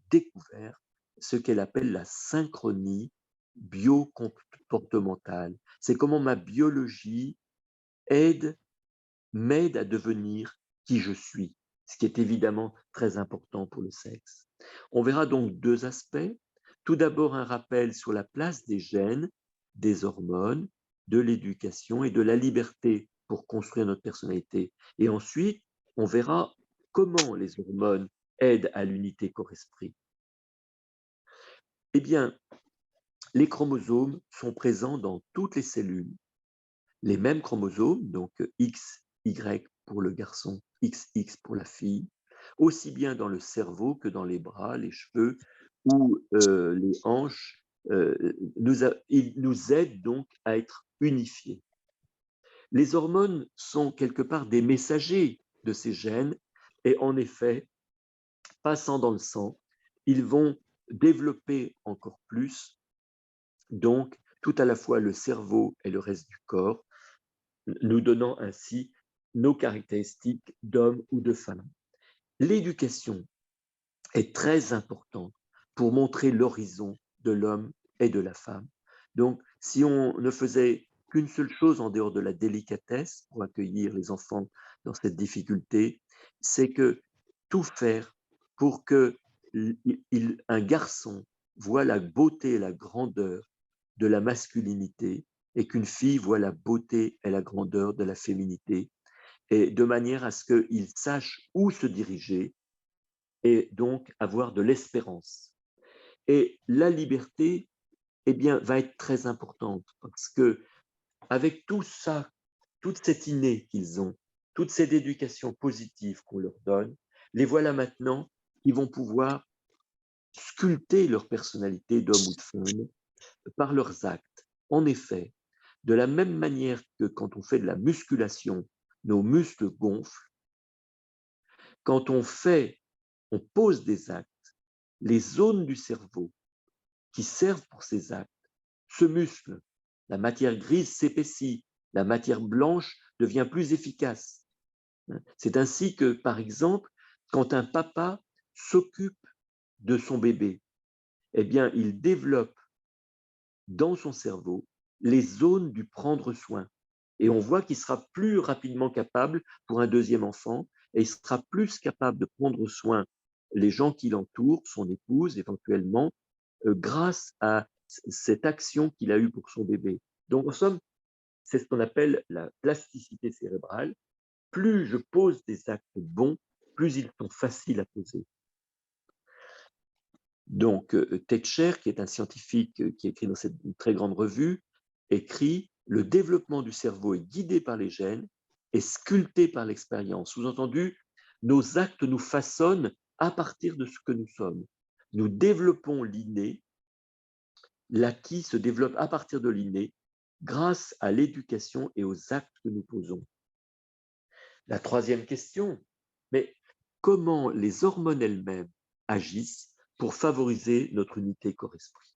découvert ce qu'elle appelle la synchronie biocomportementale. C'est comment ma biologie m'aide à devenir qui je suis, ce qui est évidemment très important pour le sexe. On verra donc deux aspects. Tout d'abord, un rappel sur la place des gènes, des hormones, de l'éducation et de la liberté pour construire notre personnalité. Et ensuite, on verra comment les hormones aident à l'unité corps-esprit. Eh bien, les chromosomes sont présents dans toutes les cellules. Les mêmes chromosomes, donc X, Y pour le garçon, XX pour la fille, aussi bien dans le cerveau que dans les bras, les cheveux ou les hanches, ils nous aident donc à être unifiés. Les hormones sont quelque part des messagers de ces gènes et en effet, passant dans le sang, ils vont développer encore plus, donc tout à la fois le cerveau et le reste du corps, nous donnant ainsi nos caractéristiques d'homme ou de femme. L'éducation est très importante pour montrer l'horizon de l'homme et de la femme. Donc, si on ne faisait qu'une seule chose en dehors de la délicatesse pour accueillir les enfants dans cette difficulté, c'est que tout faire pour que un garçon voit la beauté et la grandeur de la masculinité et qu'une fille voit la beauté et la grandeur de la féminité, et de manière à ce qu'il sache où se diriger et donc avoir de l'espérance. Et la liberté, eh bien, va être très importante parce que avec tout ça, toute cette innée qu'ils ont, toute cette éducation positive qu'on leur donne, les voilà maintenant qui vont pouvoir sculpter leur personnalité d'homme ou de femme par leurs actes. En effet, de la même manière que quand on fait de la musculation, nos muscles gonflent, quand on fait on pose des actes, les zones du cerveau qui servent pour ces actes se musclent. La matière grise s'épaissit, la matière blanche devient plus efficace. C'est ainsi que, par exemple, quand un papa s'occupe de son bébé, eh bien, il développe dans son cerveau les zones du prendre soin. Et on voit qu'il sera plus rapidement capable pour un deuxième enfant et il sera plus capable de prendre soin les gens qui l'entourent, son épouse éventuellement, grâce à cette action qu'il a eue pour son bébé. Donc, en somme, c'est ce qu'on appelle la plasticité cérébrale. Plus je pose des actes bons, plus ils sont faciles à poser. Donc, Tetcher, qui est un scientifique qui écrit dans cette très grande revue, écrit « Le développement du cerveau est guidé par les gènes et sculpté par l'expérience ». Sous-entendu, nos actes nous façonnent à partir de ce que nous sommes. Nous développons l'inné, l'acquis se développe à partir de l'inné grâce à l'éducation et aux actes que nous posons. La troisième question, mais comment les hormones elles-mêmes agissent pour favoriser notre unité corps-esprit?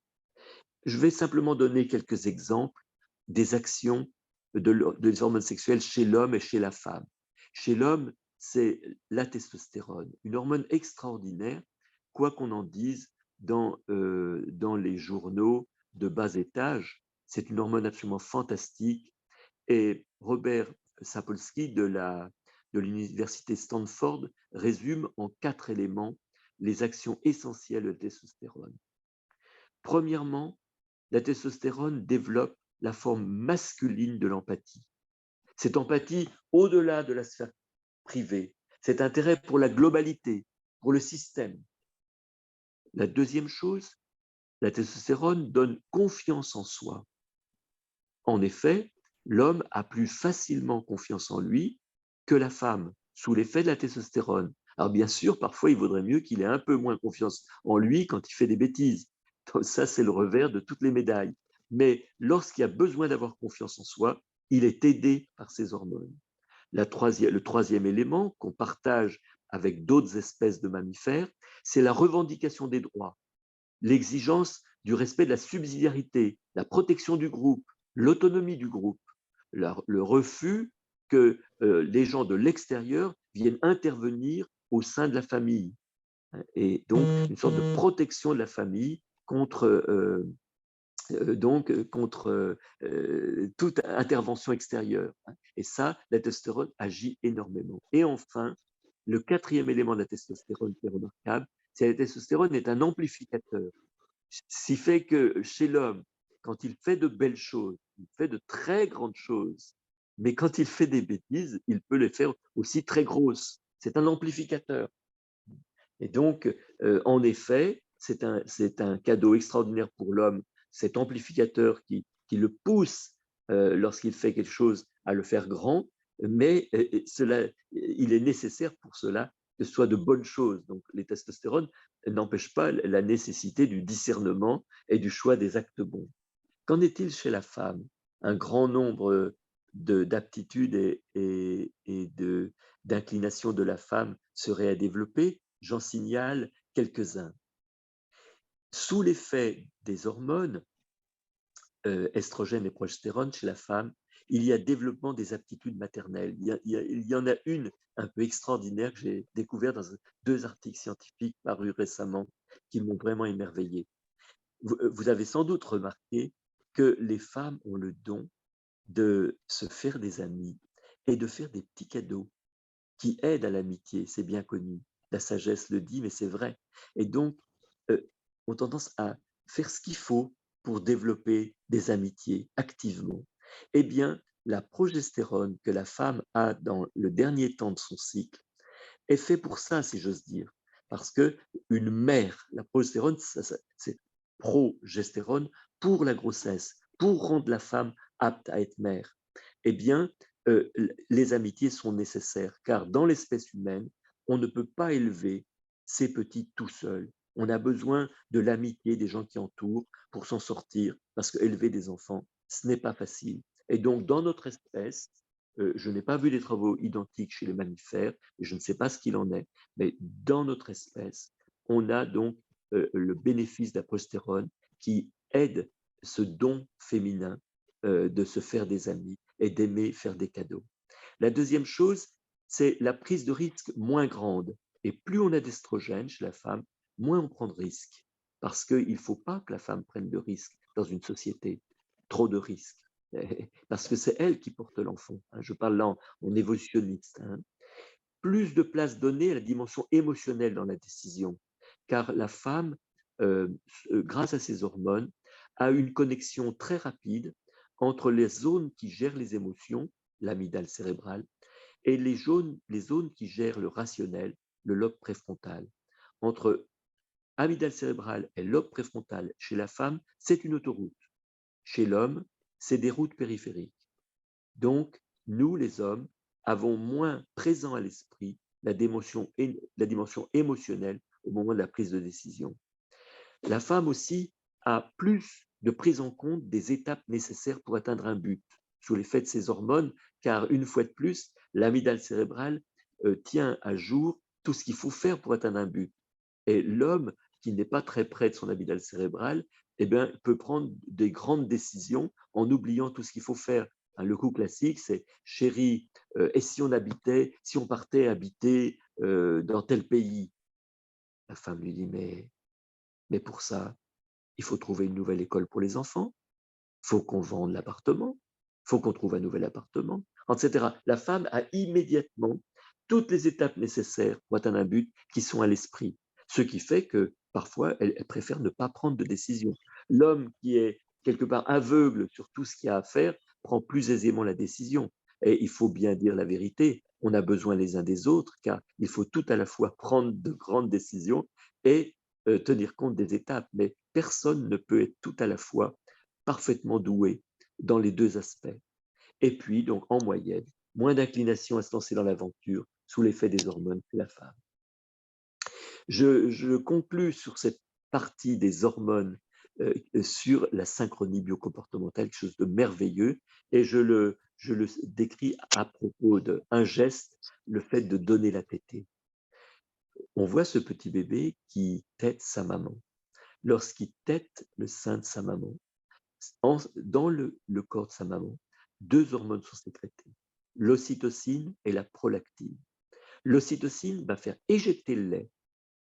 Je vais simplement donner quelques exemples des actions des hormones sexuelles chez l'homme et chez la femme. Chez l'homme, c'est la testostérone, une hormone extraordinaire, quoi qu'on en dise dans les journaux de bas étage. C'est une hormone absolument fantastique. Et Robert Sapolsky de l'université Stanford résume en 4 éléments les actions essentielles de la testostérone. Premièrement, la testostérone développe la forme masculine de l'empathie. Cette empathie au-delà de la sphère privée, cet intérêt pour la globalité, pour le système. La deuxième chose, la testostérone donne confiance en soi. En effet, l'homme a plus facilement confiance en lui que la femme, sous l'effet de la testostérone. Alors bien sûr, parfois, il vaudrait mieux qu'il ait un peu moins confiance en lui quand il fait des bêtises. Donc, ça, c'est le revers de toutes les médailles. Mais lorsqu'il y a besoin d'avoir confiance en soi, il est aidé par ces hormones. Le troisième élément qu'on partage avec d'autres espèces de mammifères, c'est la revendication des droits, l'exigence du respect de la subsidiarité, la protection du groupe, l'autonomie du groupe, le refus que les gens de l'extérieur viennent intervenir au sein de la famille. Et donc, une sorte de protection de la famille contre, toute intervention extérieure. Et ça, la testostérone agit énormément. Et enfin, le quatrième élément de la testostérone qui est remarquable, c'est que la testostérone est un amplificateur. Ce qui fait que chez l'homme, quand il fait de belles choses, il fait de très grandes choses, mais quand il fait des bêtises, il peut les faire aussi très grosses. C'est un amplificateur. Et donc, en effet, c'est un cadeau extraordinaire pour l'homme, cet amplificateur qui le pousse lorsqu'il fait quelque chose à le faire grand, mais il est nécessaire pour cela que ce soit de bonnes choses. Donc, les testostérones n'empêchent pas la nécessité du discernement et du choix des actes bons. Qu'en est-il chez la femme? Un grand nombre d'aptitudes et d'inclinations de la femme seraient à développer. J'en signale quelques-uns. Sous l'effet des hormones, estrogène et progestérone chez la femme, il y a développement des aptitudes maternelles. Il y en a une un peu extraordinaire que j'ai découvert dans 2 articles scientifiques parus récemment qui m'ont vraiment émerveillé. Vous avez sans doute remarqué que les femmes ont le don de se faire des amis et de faire des petits cadeaux qui aident à l'amitié, c'est bien connu. La sagesse le dit, mais c'est vrai. Et donc, ont tendance à faire ce qu'il faut pour développer des amitiés activement. Eh bien, la progestérone que la femme a dans le dernier temps de son cycle est fait pour ça, si j'ose dire. Parce que une mère, la progestérone, c'est progestérone pour la grossesse, pour rendre la femme apte à être mère. Eh bien, les amitiés sont nécessaires, car dans l'espèce humaine, on ne peut pas élever ses petits tout seul. On a besoin de l'amitié des gens qui entourent pour s'en sortir, parce qu'élever des enfants, ce n'est pas facile. Et donc, dans notre espèce, Je n'ai pas vu des travaux identiques chez les mammifères, et je ne sais pas ce qu'il en est, mais dans notre espèce, on a donc le bénéfice de la progestérone qui aide ce don féminin de se faire des amis et d'aimer faire des cadeaux. La deuxième chose, c'est la prise de risque moins grande. Et plus on a d'estrogène chez la femme, moins on prend de risques. Parce qu'il ne faut pas que la femme prenne de risques dans une société. Trop de risques. Parce que c'est elle qui porte l'enfant. Je parle là en évolutionniste. Plus de place donnée à la dimension émotionnelle dans la décision. Car la femme, grâce à ses hormones, a une connexion très rapide entre les zones qui gèrent les émotions, l'amygdale cérébrale, et les zones qui gèrent le rationnel, le lobe préfrontal. Entre amygdale cérébrale et lobe préfrontal, chez la femme, c'est une autoroute. Chez l'homme, c'est des routes périphériques. Donc, nous, les hommes, avons moins présent à l'esprit la dimension émotionnelle au moment de la prise de décision. La femme aussi a plus de prise en compte des étapes nécessaires pour atteindre un but, sous l'effet de ses hormones, car une fois de plus, l'amygdale cérébrale tient à jour tout ce qu'il faut faire pour atteindre un but. Et l'homme, qui n'est pas très près de son amygdale cérébrale, eh bien, peut prendre des grandes décisions en oubliant tout ce qu'il faut faire. Le coup classique, c'est chérie, et si on partait habiter dans tel pays? La femme lui dit, mais pour ça, il faut trouver une nouvelle école pour les enfants, il faut qu'on vende l'appartement, il faut qu'on trouve un nouvel appartement, etc. La femme a immédiatement toutes les étapes nécessaires pour atteindre un but qui sont à l'esprit, ce qui fait que parfois, elle préfère ne pas prendre de décision. L'homme qui est quelque part aveugle sur tout ce qu'il y a à faire prend plus aisément la décision. Et il faut bien dire la vérité, on a besoin les uns des autres, car il faut tout à la fois prendre de grandes décisions et tenir compte des étapes. Mais personne ne peut être tout à la fois parfaitement doué dans les deux aspects. Et puis, donc, en moyenne, moins d'inclination à se lancer dans l'aventure sous l'effet des hormones que la femme. Je conclus sur cette partie des hormones sur la synchronie biocomportementale, quelque chose de merveilleux, et je le décris à propos d'un geste, le fait de donner la tétée. On voit ce petit bébé qui tète sa maman. Lorsqu'il tète le sein de sa maman, dans le corps de sa maman, deux hormones sont sécrétées, l'ocytocine et la prolactine. L'ocytocine va faire éjecter le lait,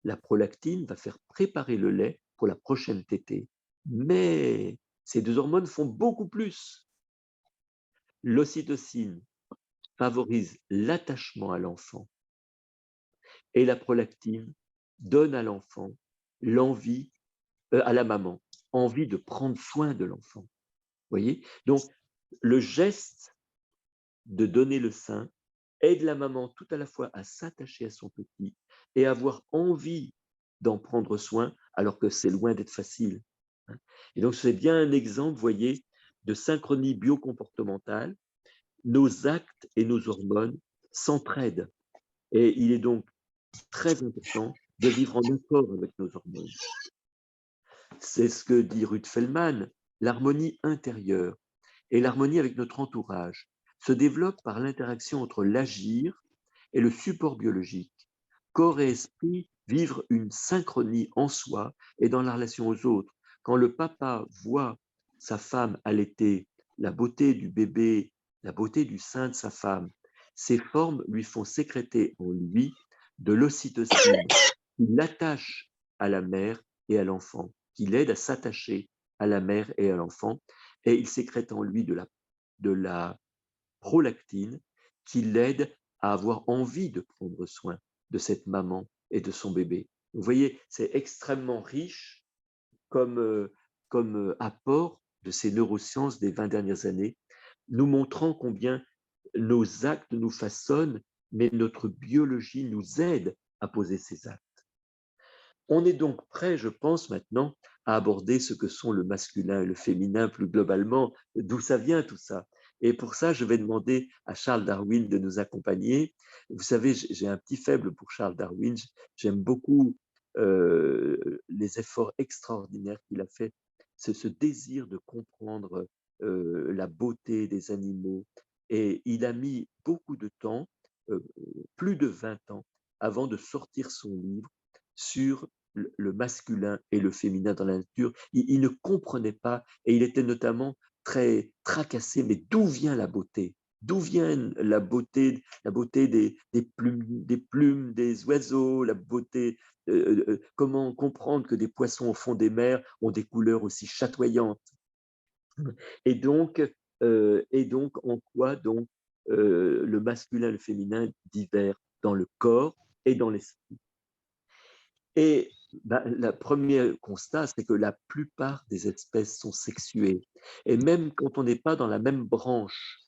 la prolactine va faire préparer le lait pour la prochaine tétée. Mais ces deux hormones font beaucoup plus. L'ocytocine favorise l'attachement à l'enfant et la prolactine donne à l'enfant l'envie, à la maman, envie de prendre soin de l'enfant. Voyez? Donc, le geste de donner le sein aide la maman tout à la fois à s'attacher à son petit et à avoir envie d'en prendre soin, alors que c'est loin d'être facile. Et donc, c'est bien un exemple, voyez, de synchronie biocomportementale. Nos actes et nos hormones s'entraident. Et il est donc très important de vivre en accord avec nos hormones. C'est ce que dit Ruth Feldman, l'harmonie intérieure et l'harmonie avec notre entourage se développe par l'interaction entre l'agir et le support biologique. Corps et esprit vivent une synchronie en soi et dans la relation aux autres. Quand le papa voit sa femme allaiter, la beauté du bébé, la beauté du sein de sa femme, ces formes lui font sécréter en lui de l'ocytocine qui l'attache à la mère et à l'enfant, qui l'aide à s'attacher à la mère et à l'enfant, et il sécrète en lui de la prolactine qui l'aide à avoir envie de prendre soin de cette maman et de son bébé. Vous voyez, c'est extrêmement riche comme apport de ces neurosciences des 20 dernières années, nous montrant combien nos actes nous façonnent, mais notre biologie nous aide à poser ces actes. On est donc prêt, je pense, maintenant à aborder ce que sont le masculin et le féminin plus globalement, d'où ça vient tout ça. Et pour ça, je vais demander à Charles Darwin de nous accompagner. Vous savez, j'ai un petit faible pour Charles Darwin. J'aime beaucoup les efforts extraordinaires qu'il a fait, ce désir de comprendre la beauté des animaux, Et il a mis beaucoup de temps, plus de 20 ans, avant de sortir son livre sur le masculin et le féminin dans la nature. Il ne comprenait pas et il était notamment très tracassé. Mais d'où vient la beauté? D'où vient la beauté des plumes des oiseaux, la beauté, comment comprendre que des poissons au fond des mers ont des couleurs aussi chatoyantes? Et donc, en quoi donc le masculin et le féminin diffèrent dans le corps et dans l'esprit. Et bah, le premier constat, c'est que la plupart des espèces sont sexuées. Et même quand on n'est pas dans la même branche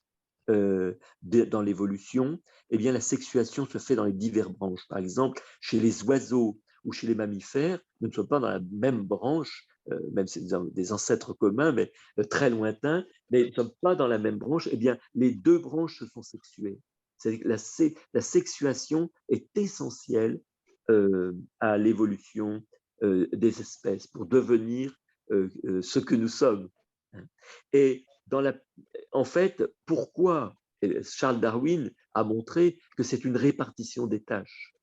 dans l'évolution, eh bien, la sexuation se fait dans les diverses branches. Par exemple, chez les oiseaux ou chez les mammifères, nous ne sommes pas dans la même branche, même si nous avons des ancêtres communs, mais très lointains, mais nous ne sommes pas dans la même branche. Eh bien, les deux branches se sont sexuées. C'est la sexuation est essentielle à l'évolution des espèces pour devenir ce que nous sommes. Et en fait, pourquoi Charles Darwin a montré que c'est une répartition des tâches.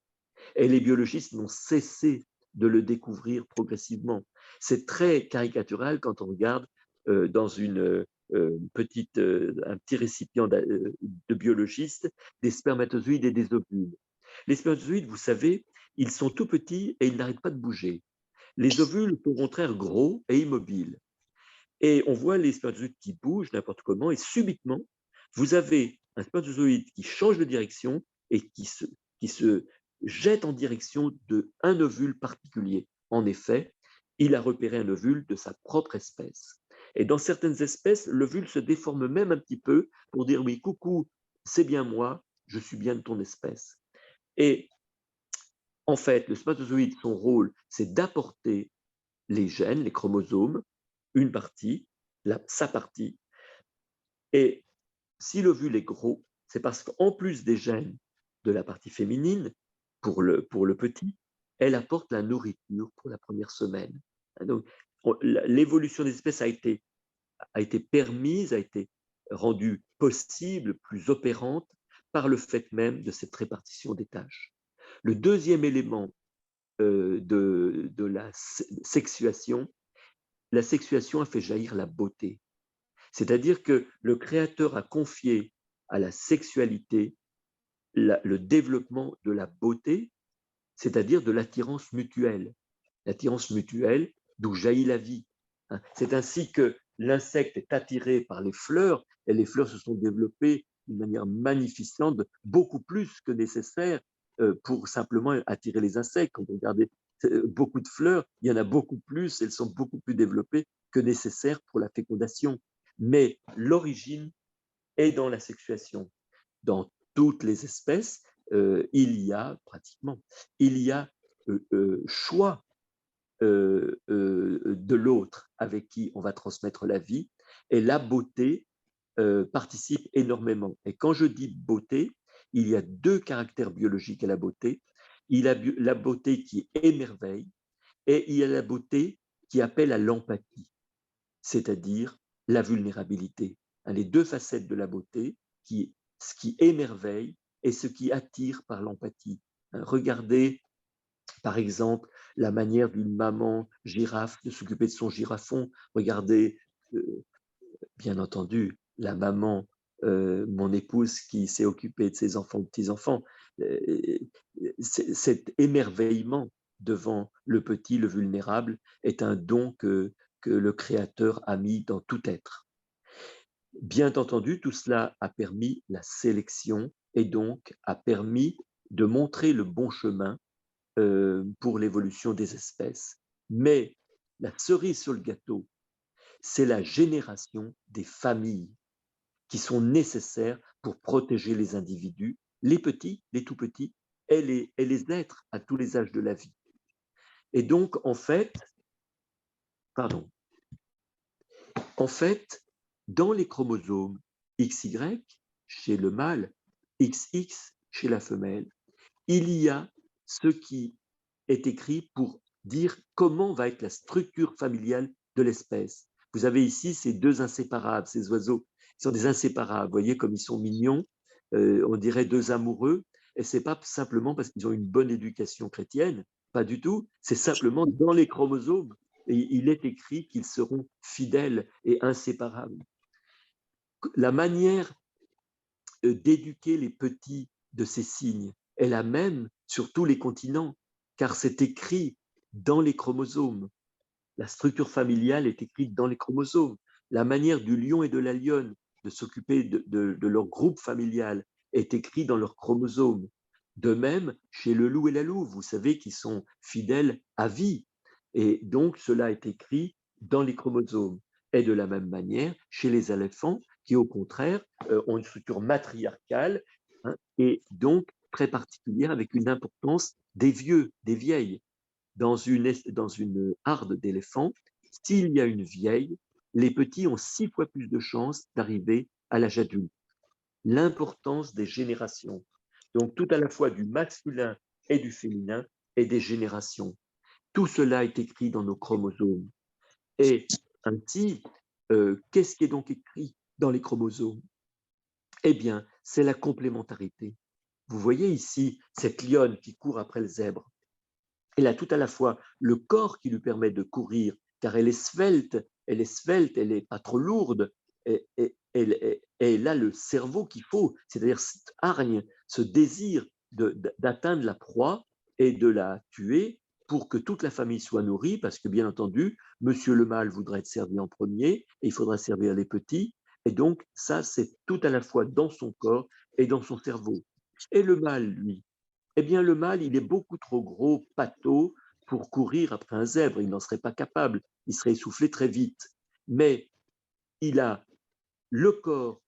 Et les biologistes n'ont cessé de le découvrir progressivement. C'est très caricatural quand on regarde dans un petit récipient de biologistes des spermatozoïdes et des ovules. Les spermatozoïdes, vous savez, ils sont tout petits et ils n'arrêtent pas de bouger. Les ovules sont au contraire gros et immobiles. Et on voit les spermatozoïdes qui bougent n'importe comment, et subitement, vous avez un spermatozoïde qui change de direction et qui se jette en direction d'un ovule particulier. En effet, il a repéré un ovule de sa propre espèce. Et dans certaines espèces, l'ovule se déforme même un petit peu pour dire oui, coucou, c'est bien moi, je suis bien de ton espèce. Et en fait, le spermatozoïde, son rôle, c'est d'apporter les gènes, les chromosomes, une partie, sa partie. Et si l'ovule est gros, c'est parce qu'en plus des gènes de la partie féminine, pour le petit, elle apporte la nourriture pour la première semaine. Donc, l'évolution des espèces a été permise, a été rendue possible, plus opérante, par le fait même de cette répartition des tâches. Le deuxième élément de la sexuation a fait jaillir la beauté. C'est-à-dire que le créateur a confié à la sexualité le développement de la beauté, c'est-à-dire de l'attirance mutuelle. L'attirance mutuelle d'où jaillit la vie. C'est ainsi que l'insecte est attiré par les fleurs et les fleurs se sont développées d'une manière magnificente, beaucoup plus que nécessaire pour simplement attirer les insectes. Quand vous regardez beaucoup de fleurs, il y en a beaucoup plus, elles sont beaucoup plus développées que nécessaire pour la fécondation. Mais l'origine est dans la sexuation. Dans toutes les espèces, il y a choix de l'autre avec qui on va transmettre la vie, et la beauté participe énormément. Et quand je dis beauté, il y a deux caractères biologiques à la beauté. Il y a la beauté qui émerveille et il y a la beauté qui appelle à l'empathie, c'est-à-dire la vulnérabilité. Les deux facettes de la beauté, ce qui émerveille et ce qui attire par l'empathie. Regardez, par exemple, la manière d'une maman girafe de s'occuper de son girafon. Regardez, bien entendu, la maman, mon épouse qui s'est occupée de ses enfants, petits-enfants. Cet émerveillement devant le petit, le vulnérable, est un don que le Créateur a mis dans tout être. Bien entendu, tout cela a permis la sélection et donc a permis de montrer le bon chemin pour l'évolution des espèces. Mais la cerise sur le gâteau, c'est la génération des familles qui sont nécessaires pour protéger les individus, les petits, les tout petits, et les êtres à tous les âges de la vie. Et donc, en fait, dans les chromosomes XY chez le mâle, XX chez la femelle, il y a ce qui est écrit pour dire comment va être la structure familiale de l'espèce. Vous avez ici ces deux inséparables, ces oiseaux. sont des inséparables. Vous voyez comme ils sont mignons, on dirait deux amoureux, et ce n'est pas simplement parce qu'ils ont une bonne éducation chrétienne, pas du tout, c'est simplement dans les chromosomes, et il est écrit qu'ils seront fidèles et inséparables. La manière d'éduquer les petits de ces signes est la même sur tous les continents, car c'est écrit dans les chromosomes. La structure familiale est écrite dans les chromosomes. La manière du lion et de la lionne de s'occuper de leur groupe familial est écrite dans leurs chromosomes. De même, chez le loup et la louve, vous savez qu'ils sont fidèles à vie. Et donc, cela est écrit dans les chromosomes. Et de la même manière, chez les éléphants, qui au contraire ont une structure matriarcale, hein, et donc très particulière avec une importance des vieux, des vieilles. Dans une harde d'éléphants, s'il y a une vieille, les petits ont 6 fois plus de chances d'arriver à l'âge adulte. L'importance des générations, donc tout à la fois du masculin et du féminin et des générations. Tout cela est écrit dans nos chromosomes. Et ainsi, qu'est-ce qui est donc écrit dans les chromosomes? Eh bien, c'est la complémentarité. Vous voyez ici cette lionne qui court après le zèbre. Elle a tout à la fois le corps qui lui permet de courir, car elle est svelte, elle n'est pas trop lourde, et elle a le cerveau qu'il faut, c'est-à-dire cette hargne, ce désir d'atteindre la proie et de la tuer pour que toute la famille soit nourrie, parce que bien entendu, monsieur le mâle voudrait être servi en premier, et il faudra servir les petits, et donc ça, c'est tout à la fois dans son corps et dans son cerveau. Et le mâle, lui, eh bien, le mâle, il est beaucoup trop gros, pâteau, pour courir après un zèbre. Il n'en serait pas capable. Il serait essoufflé très vite. Mais il a le corps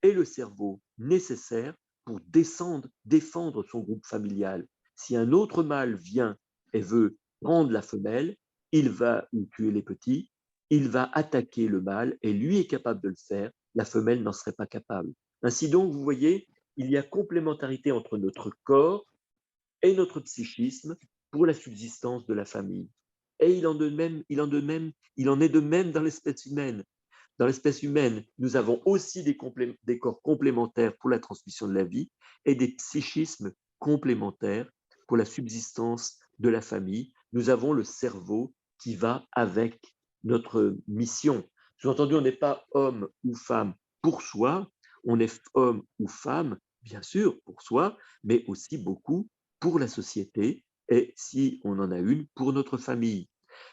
et le cerveau nécessaires pour défendre son groupe familial. Si un autre mâle vient et veut prendre la femelle, il va ou tuer les petits, il va attaquer le mâle et lui est capable de le faire. La femelle n'en serait pas capable. Ainsi donc, vous voyez, il y a complémentarité entre notre corps et notre psychisme pour la subsistance de la famille. Et il en est de même dans l'espèce humaine. Dans l'espèce humaine, nous avons aussi des corps complémentaires pour la transmission de la vie et des psychismes complémentaires pour la subsistance de la famille. Nous avons le cerveau qui va avec notre mission. Sous-entendu, on n'est pas homme ou femme pour soi, on est homme ou femme, bien sûr, pour soi, mais aussi beaucoup pour la société et, si on en a une, pour notre famille.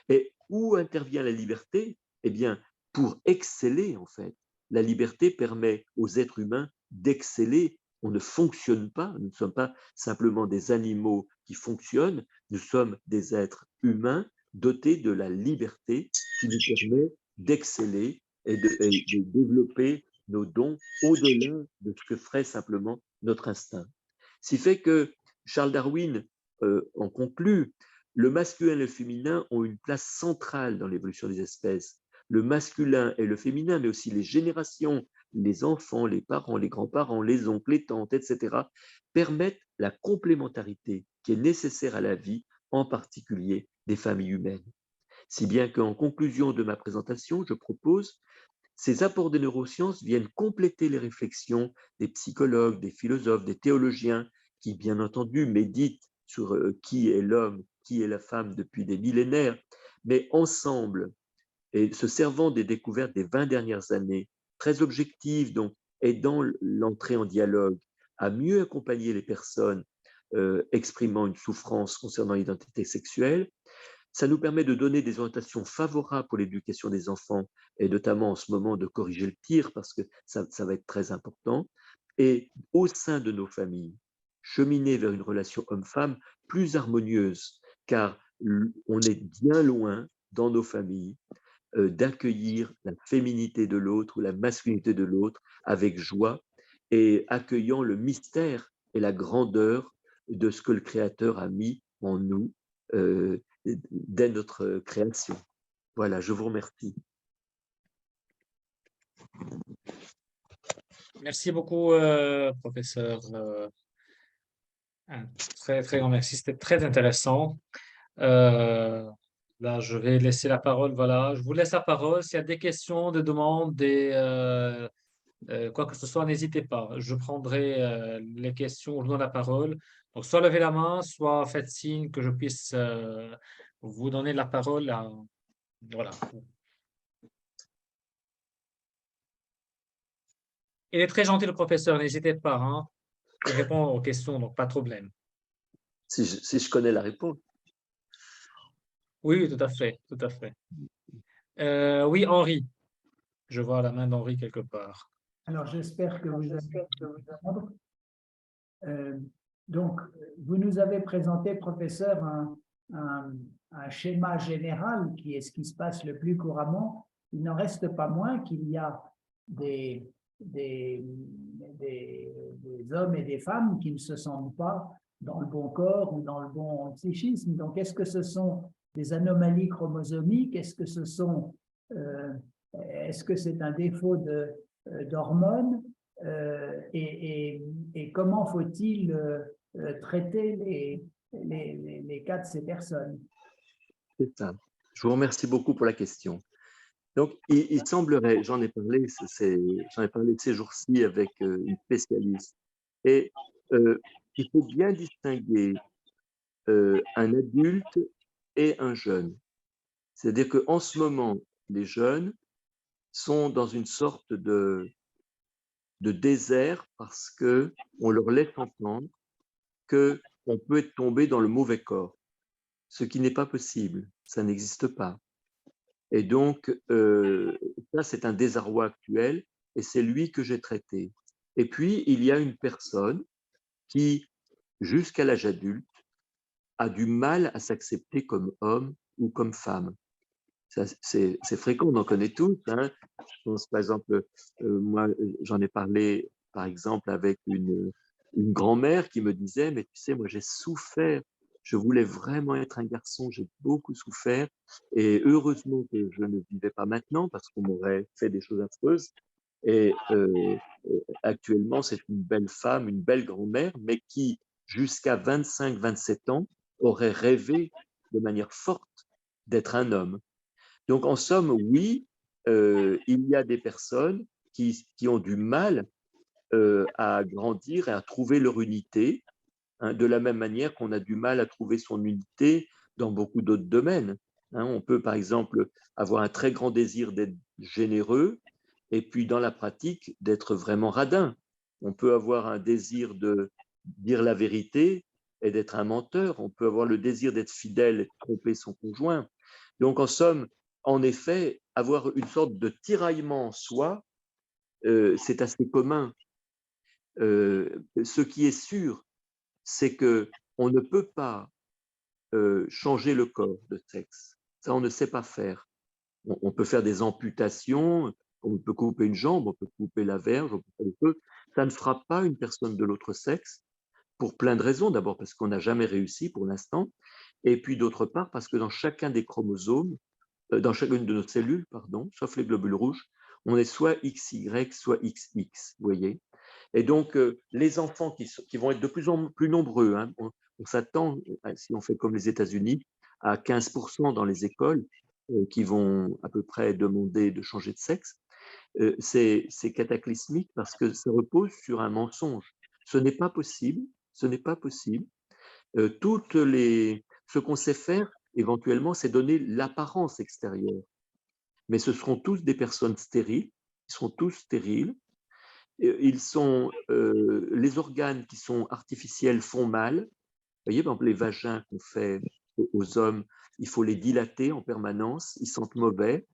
Et où intervient la liberté? Eh bien, pour exceller, en fait. La liberté permet aux êtres humains d'exceller. On ne fonctionne pas, nous ne sommes pas simplement des animaux qui fonctionnent, nous sommes des êtres humains dotés de la liberté qui nous permet d'exceller et de développer nos dons au-delà de ce que ferait simplement notre instinct. Ce qui fait que Charles Darwin en conclut, le masculin et le féminin ont une place centrale dans l'évolution des espèces. Le masculin et le féminin, mais aussi les générations, les enfants, les parents, les grands-parents, les oncles, les tantes, etc., permettent la complémentarité qui est nécessaire à la vie, en particulier des familles humaines. Si bien qu'en conclusion de ma présentation, je propose ces apports des neurosciences viennent compléter les réflexions des psychologues, des philosophes, des théologiens qui, bien entendu, méditent sur qui est l'homme, qui est la femme depuis des millénaires, mais ensemble, et se servant des découvertes des 20 dernières années, très objectives, donc aidant l'entrée en dialogue, à mieux accompagner les personnes exprimant une souffrance concernant l'identité sexuelle. Ça nous permet de donner des orientations favorables pour l'éducation des enfants, et notamment en ce moment de corriger le tir, parce que ça va être très important. Et au sein de nos familles, cheminer vers une relation homme-femme plus harmonieuse, car on est bien loin dans nos familles d'accueillir la féminité de l'autre ou la masculinité de l'autre avec joie et accueillant le mystère et la grandeur de ce que le Créateur a mis en nous dès notre création. Voilà, je vous remercie. Merci beaucoup, professeur. Un très, très grand merci. C'était très intéressant. Là, je vais laisser la parole. Voilà, je vous laisse la parole. S'il y a des questions, des demandes, quoi que ce soit, n'hésitez pas. Je prendrai les questions, je vous donne la parole. Donc, soit levez la main, soit faites signe que je puisse vous donner la parole. Voilà. Il est très gentil, le professeur, n'hésitez pas, hein. Il répond aux questions, donc pas de problème. Si je connais la réponse. Oui, oui, tout à fait, tout à fait. Oui, Henri. Je vois la main d'Henri quelque part. Alors, j'espère que vous allez comprendre. Euh, donc, vous nous avez présenté, professeur, un schéma général qui est ce qui se passe le plus couramment. Il n'en reste pas moins qu'il y a des, des, des hommes et des femmes qui ne se sentent pas dans le bon corps ou dans le bon psychisme. Donc, est-ce que ce sont des anomalies chromosomiques? Est-ce que c'est un défaut d'hormones? Et comment faut-il traiter les cas de ces personnes? C'est ça. Je vous remercie beaucoup pour la question. Donc, il semblerait, j'en ai parlé ces jours-ci avec une spécialiste, et il faut bien distinguer un adulte et un jeune. C'est-à-dire qu'en ce moment, les jeunes sont dans une sorte de désert parce qu'on leur laisse entendre qu'on peut être tombé dans le mauvais corps, ce qui n'est pas possible, ça n'existe pas. Et donc, ça, c'est un désarroi actuel, et c'est lui que j'ai traité. Et puis, il y a une personne qui, jusqu'à l'âge adulte, a du mal à s'accepter comme homme ou comme femme. C'est fréquent, on en connaît tous. Hein. Je pense, par exemple, moi, j'en ai parlé, par exemple, avec une grand-mère qui me disait, mais tu sais, moi, j'ai souffert. Je voulais vraiment être un garçon, j'ai beaucoup souffert. Et heureusement que je ne vivais pas maintenant parce qu'on m'aurait fait des choses affreuses. Et actuellement, c'est une belle femme, une belle grand-mère, mais qui, jusqu'à 25-27 ans, aurait rêvé de manière forte d'être un homme. Donc, en somme, oui, il y a des personnes qui ont du mal à grandir et à trouver leur unité, hein, de la même manière qu'on a du mal à trouver son unité dans beaucoup d'autres domaines. Hein. On peut, par exemple, avoir un très grand désir d'être généreux et puis, dans la pratique, d'être vraiment radin. On peut avoir un désir de dire la vérité et d'être un menteur. On peut avoir le désir d'être fidèle et de tromper son conjoint. Donc, en somme, en effet, avoir une sorte de tiraillement en soi, c'est assez commun. Ce qui est sûr, c'est que on ne peut pas changer le corps de sexe. Ça, on ne sait pas faire. On peut faire des amputations, on peut couper une jambe, on peut couper la verge, on peut faire le feu. Ça ne fera pas une personne de l'autre sexe pour plein de raisons. D'abord parce qu'on n'a jamais réussi pour l'instant, et puis d'autre part parce que dans chacun des chromosomes, dans chacune de nos cellules, pardon, sauf les globules rouges, on est soit XY, soit XX, vous voyez. Et donc, les enfants qui vont être de plus en plus nombreux, hein, on s'attend, si on fait comme les États-Unis, à 15% dans les écoles qui vont à peu près demander de changer de sexe. C'est cataclysmique parce que ça repose sur un mensonge. Ce n'est pas possible, ce n'est pas possible. Ce qu'on sait faire, éventuellement, c'est donner l'apparence extérieure. Mais ce seront tous des personnes stériles, ils seront tous stériles. Les organes qui sont artificiels font mal. Vous voyez, par exemple, les vagins qu'on fait aux hommes, il faut les dilater en permanence, ils sentent mauvais,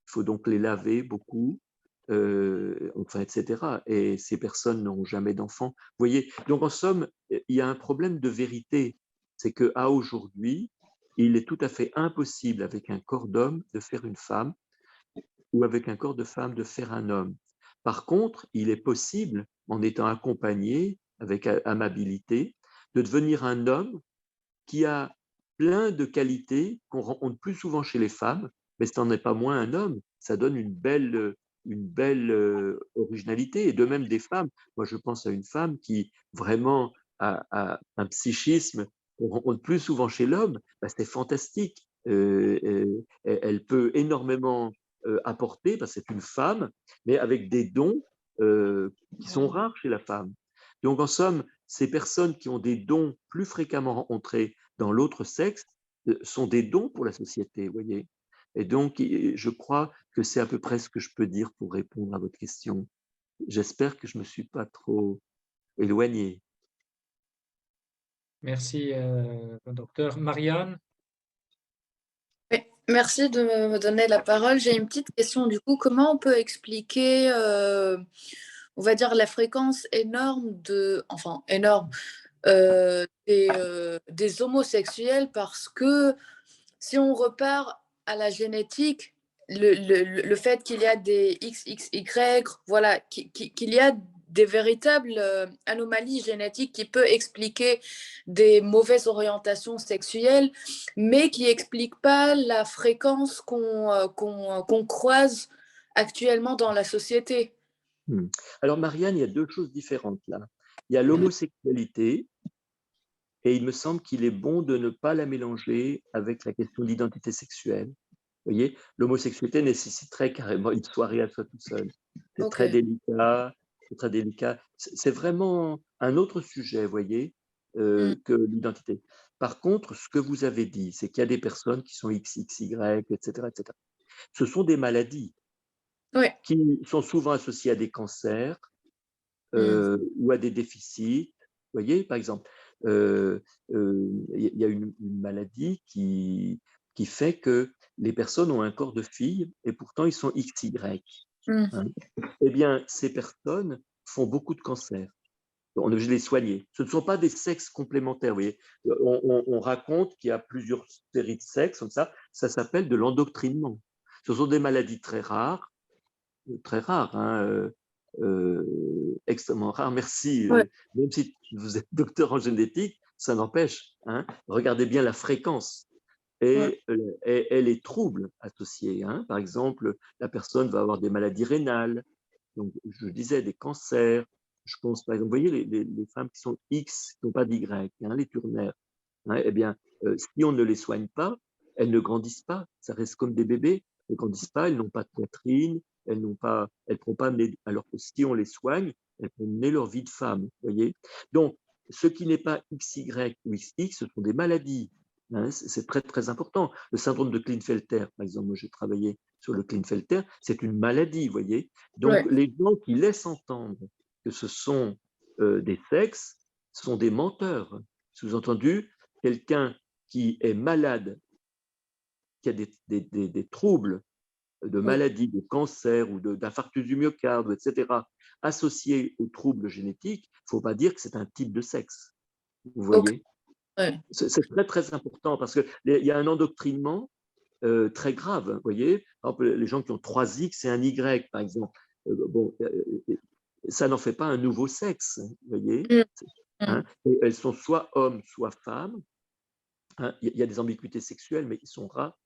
il faut donc les laver beaucoup, enfin, etc. Et ces personnes n'auront jamais d'enfants. Vous voyez, donc en somme, il y a un problème de vérité. C'est qu'à aujourd'hui, il est tout à fait impossible avec un corps d'homme de faire une femme ou avec un corps de femme de faire un homme. Par contre, il est possible, en étant accompagné avec amabilité, de devenir un homme qui a plein de qualités qu'on rencontre plus souvent chez les femmes, mais ce n'en est pas moins un homme. Ça donne une belle originalité. Et de même des femmes. Moi, je pense à une femme qui vraiment a un psychisme qu'on rencontre plus souvent chez l'homme. Ben, c'est fantastique. Elle peut énormément apporter, parce que c'est une femme, mais avec des dons qui sont rares chez la femme. Donc, en somme, ces personnes qui ont des dons plus fréquemment rencontrés dans l'autre sexe sont des dons pour la société, vous voyez. Et donc, je crois que c'est à peu près ce que je peux dire pour répondre à votre question. J'espère que je ne me suis pas trop éloigné. Merci, docteur. Marianne? Oui, merci de me donner la parole. J'ai une petite question du coup. Comment on peut expliquer, on va dire, la fréquence énorme des homosexuels? Parce que si on repart à la génétique, le fait qu'il y a des XXY, voilà, qu'il y a des véritables anomalies génétiques qui peuvent expliquer des mauvaises orientations sexuelles, mais qui n'expliquent pas la fréquence qu'on croise actuellement dans la société. Alors, Marianne, il y a deux choses différentes là. Il y a l'homosexualité, et il me semble qu'il est bon de ne pas la mélanger avec la question de l'identité sexuelle. Vous voyez, l'homosexualité nécessiterait carrément une soirée à soi tout seul. C'est Ok. très délicat, c'est très délicat. C'est vraiment un autre sujet, vous voyez, que l'identité. Par contre, ce que vous avez dit, c'est qu'il y a des personnes qui sont XXY, etc., etc. Ce sont des maladies Ouais. qui sont souvent associées à des cancers ou à des déficits. Vous voyez, par exemple, il y a une maladie qui fait que les personnes ont un corps de fille et pourtant ils sont XY. Hein. Eh bien, ces personnes font beaucoup de cancers. On est obligé de les soigner. Ce ne sont pas des sexes complémentaires. Vous voyez. On raconte qu'il y a plusieurs séries de sexes, comme ça s'appelle de l'endoctrinement. Ce sont des maladies très rares, hein, extrêmement rares. Merci. Ouais. Même si vous êtes docteur en génétique, ça n'empêche. Hein, regardez bien la fréquence et les troubles associés. Hein. Par exemple, la personne va avoir des maladies rénales. Donc, je disais des cancers. Je pense, par exemple, vous voyez les femmes qui sont X, qui n'ont pas d'Y, hein, les turnaires. Hein, eh bien, si on ne les soigne pas, elles ne grandissent pas. Ça reste comme des bébés. Elles ne grandissent pas, elles n'ont pas de poitrine, elles ne pourront pas mener. Alors que si on les soigne, elles vont mener leur vie de femme. Voyez. Donc, ce qui n'est pas XY ou XX, ce sont des maladies. Hein, c'est très, très important. Le syndrome de Klinefelter, par exemple, moi j'ai travaillé sur le Klinefelter, c'est une maladie, vous voyez. Donc, les gens qui laissent entendre que ce sont des sexes sont des menteurs. Sous-entendu, quelqu'un qui est malade, qui a des troubles de maladie, de cancer ou d'infarctus du myocarde, etc., associés aux troubles génétiques, il ne faut pas dire que c'est un type de sexe. Vous voyez. C'est très, très important parce qu'il y a un endoctrinement très grave. Vous voyez, par exemple, les gens qui ont 3X et un Y, par exemple, ça n'en fait pas un nouveau sexe. Vous voyez. Hein, et elles sont soit hommes, soit femmes. Hein, il y a des ambiguïtés sexuelles, mais qui sont rares.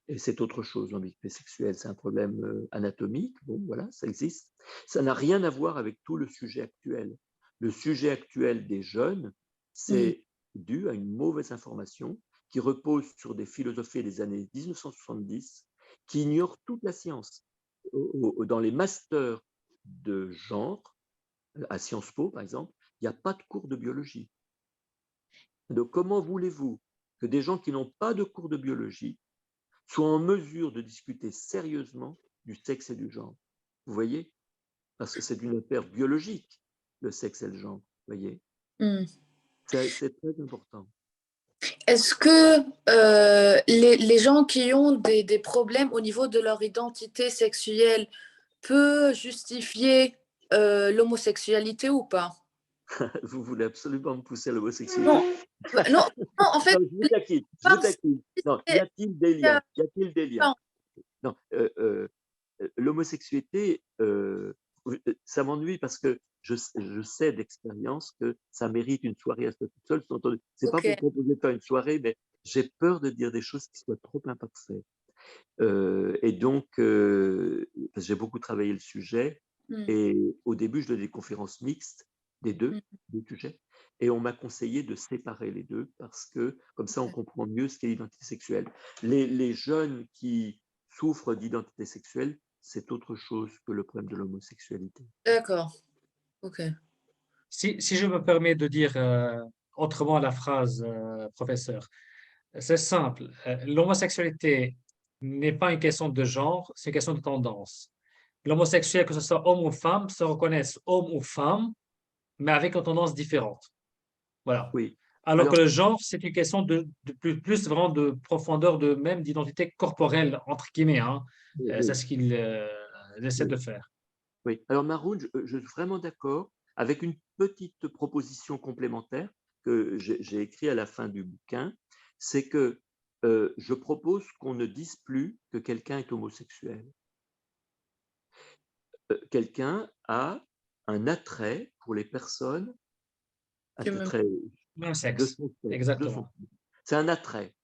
Et c'est autre chose, l'ambiguïté sexuelle, c'est un problème anatomique. Bon, voilà, ça existe. Ça n'a rien à voir avec tout le sujet actuel. Le sujet actuel des jeunes, c'est dû à une mauvaise information qui repose sur des philosophies des années 1970 qui ignorent toute la science. Dans les masters de genre, à Sciences Po, par exemple, il n'y a pas de cours de biologie. Donc, comment voulez-vous que des gens qui n'ont pas de cours de biologie soient en mesure de discuter sérieusement du sexe et du genre? Vous voyez? Parce que c'est une affaire biologique, le sexe et le genre. Vous voyez? C'est très important. Est-ce que les gens qui ont des problèmes au niveau de leur identité sexuelle peuvent justifier l'homosexualité ou pas? Vous voulez absolument me pousser à l'homosexualité? Non, en fait, Non, je vous taquine. Non, y a-t-il des liens? Y a-t-il des liens? Non, l'homosexualité, ça m'ennuie parce que je sais d'expérience que ça mérite une soirée à soi toute seule. C'est pas pour proposer de faire une soirée, mais j'ai peur de dire des choses qui soient trop imparfaites. Et donc, j'ai beaucoup travaillé le sujet. Et au début, je donnais des conférences mixtes des deux sujets. Et on m'a conseillé de séparer les deux parce que, comme ça, on comprend mieux ce qu'est l'identité sexuelle. Les jeunes qui souffrent d'identité sexuelle c'est autre chose que le problème de l'homosexualité. D'accord. Ok. Si je me permets de dire autrement la phrase, professeur, c'est simple. L'homosexualité n'est pas une question de genre, c'est une question de tendance. L'homosexuel, que ce soit homme ou femme, se reconnaissent homme ou femme, mais avec une tendance différente. Voilà. Oui. Alors que Alors, le genre, c'est une question de plus vraiment de profondeur, de même d'identité corporelle, entre guillemets, hein. C'est oui, ce qu'il essaie oui, de faire. oui. Alors, Maroun, je suis vraiment d'accord avec une petite proposition complémentaire que j'ai écrite à la fin du bouquin, c'est que je propose qu'on ne dise plus que quelqu'un est homosexuel. Quelqu'un a un attrait pour les personnes, un Tu me- attrait Même de sexe. son sexe, de son Exactement. sexe. C'est un attrait.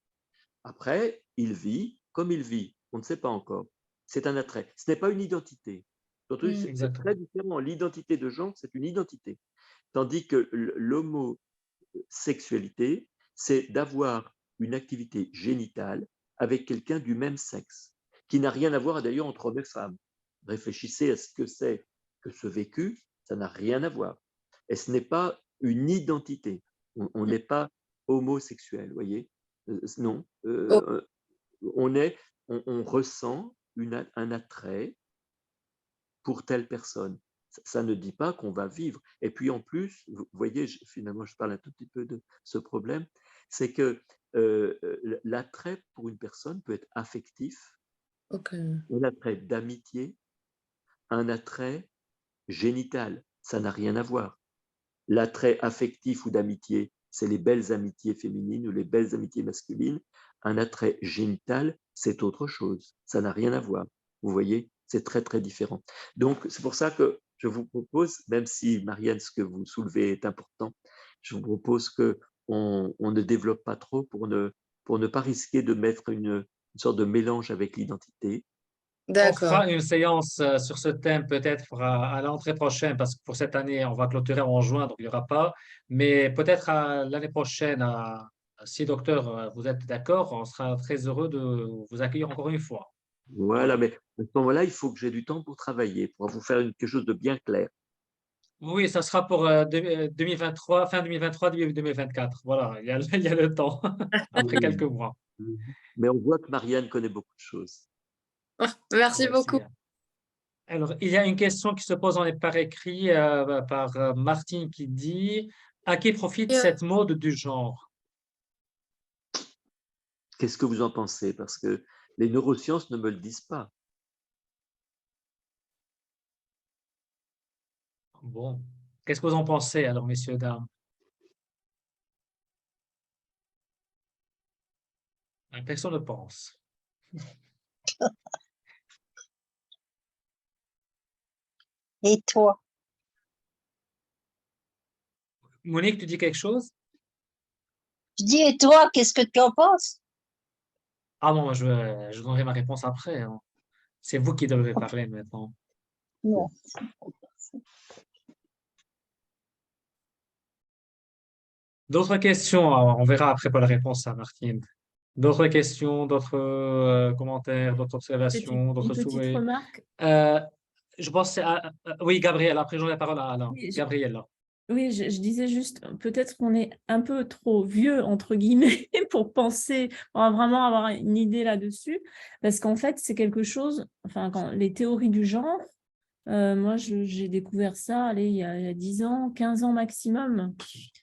Après, il vit comme il vit. On ne sait pas encore. C'est un attrait. Ce n'est pas une identité. Surtout, Mm. c'est très Exactement. différent. L'identité de genre, c'est une identité. Tandis que l'homosexualité, c'est d'avoir une activité génitale avec quelqu'un du même sexe, qui n'a rien à voir d'ailleurs entre hommes et femmes. Réfléchissez à ce que c'est que ce vécu, ça n'a rien à voir. Et ce n'est pas une identité. On n'est pas homosexuel, vous voyez. Non. Oh, On ressent un attrait pour telle personne. Ça ne dit pas qu'on va vivre. Et puis en plus, vous voyez, finalement, je parle un tout petit peu de ce problème, c'est que l'attrait pour une personne peut être affectif, ok. un attrait d'amitié, un attrait génital. Ça n'a rien à voir. L'attrait affectif ou d'amitié, c'est les belles amitiés féminines ou les belles amitiés masculines. Un attrait génital, c'est autre chose. Ça n'a rien à voir. Vous voyez, c'est très, très différent. Donc, c'est pour ça que je vous propose, même si, Marianne, ce que vous soulevez est important, je vous propose qu'on ne développe pas trop pour ne pas risquer de mettre une sorte de mélange avec l'identité. On D'accord. fera une séance sur ce thème peut-être à l'entrée prochaine, parce que pour cette année, on va clôturer en juin, donc il n'y aura pas. Mais peut-être l'année prochaine, si docteur, vous êtes d'accord, on sera très heureux de vous accueillir encore une fois. Voilà, mais à ce moment-là, il faut que j'ai du temps pour travailler, pour vous faire quelque chose de bien clair. Oui, ça sera pour 2023, fin 2023, début 2024. Voilà, il y a le temps, après quelques Oui. mois. Mais on voit que Marianne connaît beaucoup de choses. Merci beaucoup. Merci. Alors, il y a une question qui se pose par écrit par Martine qui dit, à qui profite Euh, cette mode du genre? Qu'est-ce que vous en pensez? Parce que les neurosciences ne me le disent pas. Bon, qu'est-ce que vous en pensez alors, messieurs, dames? Personne ne pense. Et toi? Monique, tu dis quelque chose? Je dis, et toi, qu'est-ce que tu en penses? Ah bon, je donnerai ma réponse après, hein. C'est vous qui devez parler maintenant. Non. D'autres questions? On verra après pour la réponse à Martine. D'autres questions, d'autres commentaires, d'autres Peut-être observations, une d'autres petite souhaits? remarque. Euh, je pense que oui, Gabriel. Après, je donne la parole à Alain. Oui, Gabriel, là. Oui, je disais juste, peut-être qu'on est un peu trop vieux, entre guillemets, pour penser, pour vraiment avoir une idée là-dessus, parce qu'en fait, c'est quelque chose, enfin, quand les théories du genre, moi, j'ai découvert ça, allez, il y a 10 ans, 15 ans maximum.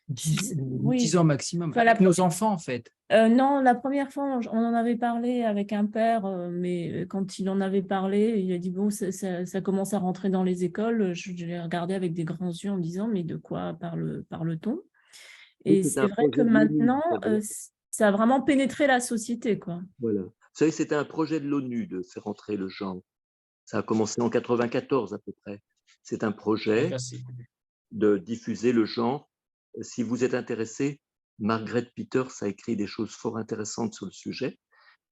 10 Oui, ans maximum, enfin, avec nos enfants en fait. non, la première fois, on en avait parlé avec un père, mais quand il en avait parlé, il a dit, bon, ça commence à rentrer dans les écoles. Je l'ai regardé avec des grands yeux en me disant, mais de quoi parle-t-on? Oui, Et c'est c'est un vrai que projet de l'ONU, maintenant, vous savez. ça a vraiment pénétré la société, quoi. Voilà. Vous savez, c'était un projet de l'ONU de faire entrer le genre. Ça a commencé en 94 à peu près. C'est un projet Merci. de diffuser le genre. Si vous êtes intéressé, Margaret Peters a écrit des choses fort intéressantes sur le sujet.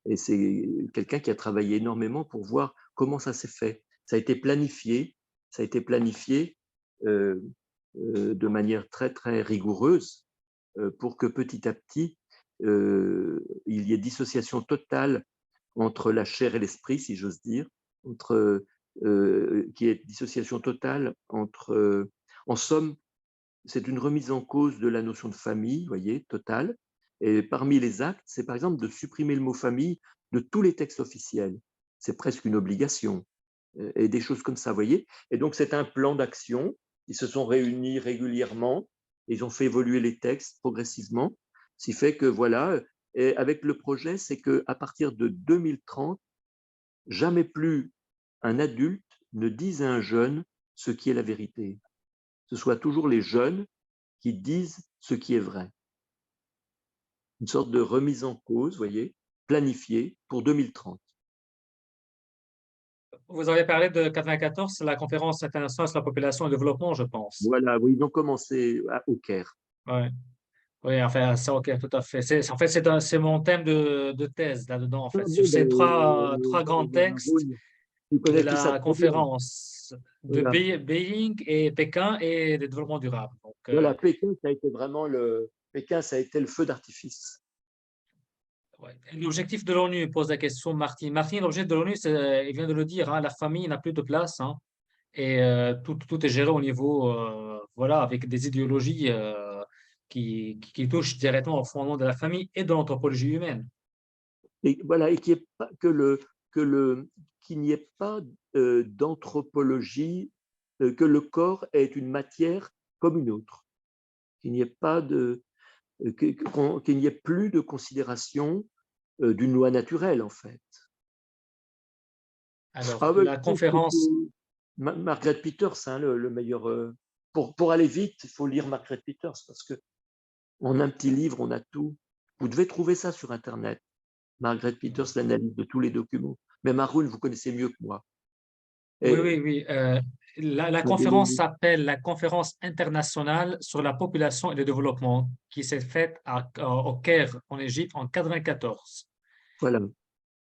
Et c'est quelqu'un qui a travaillé énormément pour voir comment ça s'est fait. Ça a été planifié, ça a été planifié de manière très, très rigoureuse pour que petit à petit, il y ait dissociation totale entre la chair et l'esprit, si j'ose dire, entre qui est dissociation totale entre… en somme, c'est une remise en cause de la notion de famille, vous voyez, totale. Et parmi les actes, c'est par exemple de supprimer le mot famille de tous les textes officiels. C'est presque une obligation. Et des choses comme ça, vous voyez. Et donc, c'est un plan d'action. Ils se sont réunis régulièrement. Ils ont fait évoluer les textes progressivement. Ce qui fait que, voilà, et avec le projet, c'est qu'à partir de 2030, jamais plus un adulte ne dise à un jeune ce qui est la vérité. Ce soit toujours les jeunes qui disent ce qui est vrai. Une sorte de remise en cause, vous voyez, planifiée pour 2030. Vous avez parlé de 94, c'est la conférence internationale sur la population et le développement, je pense. Voilà, oui, ils ont commencé au Caire. Ouais. Oui, enfin, ça, ok, tout à fait. En fait, c'est mon thème de thèse là-dedans, en Ah fait, sur bon, ces trois grands textes tu de connais tout ça la très bien. conférence de Voilà. Beijing et Pékin et le développement durable. Donc, Voilà, Pékin, ça a été vraiment Pékin, ça a été le feu d'artifice. ouais. L'objectif de l'ONU pose la question, Martin. Martin, l'objectif de l'ONU, il vient de le dire, hein, la famille n'a plus de place, hein, et tout est géré au niveau, voilà, avec des idéologies qui touchent directement au fondement de la famille et de l'anthropologie humaine. Et voilà, et qu'il n'y ait pas d'anthropologie, que le corps est une matière comme une autre, qu'il n'y ait pas qu'il n'y ait plus de considération d'une loi naturelle, en fait. Alors, Ah ouais, la conférence, Margaret Peters, hein, le meilleur. Pour aller vite, il faut lire Margaret Peters parce que en un petit livre, on a tout. Vous devez trouver ça sur Internet. Margaret Peters, l'analyse de tous les documents. Même Haroun, vous connaissez mieux que moi. oui, Et, oui, oui. La conférence s'appelle la Conférence internationale sur la population et le développement, qui s'est faite au Caire, en Égypte, en 1994. voilà.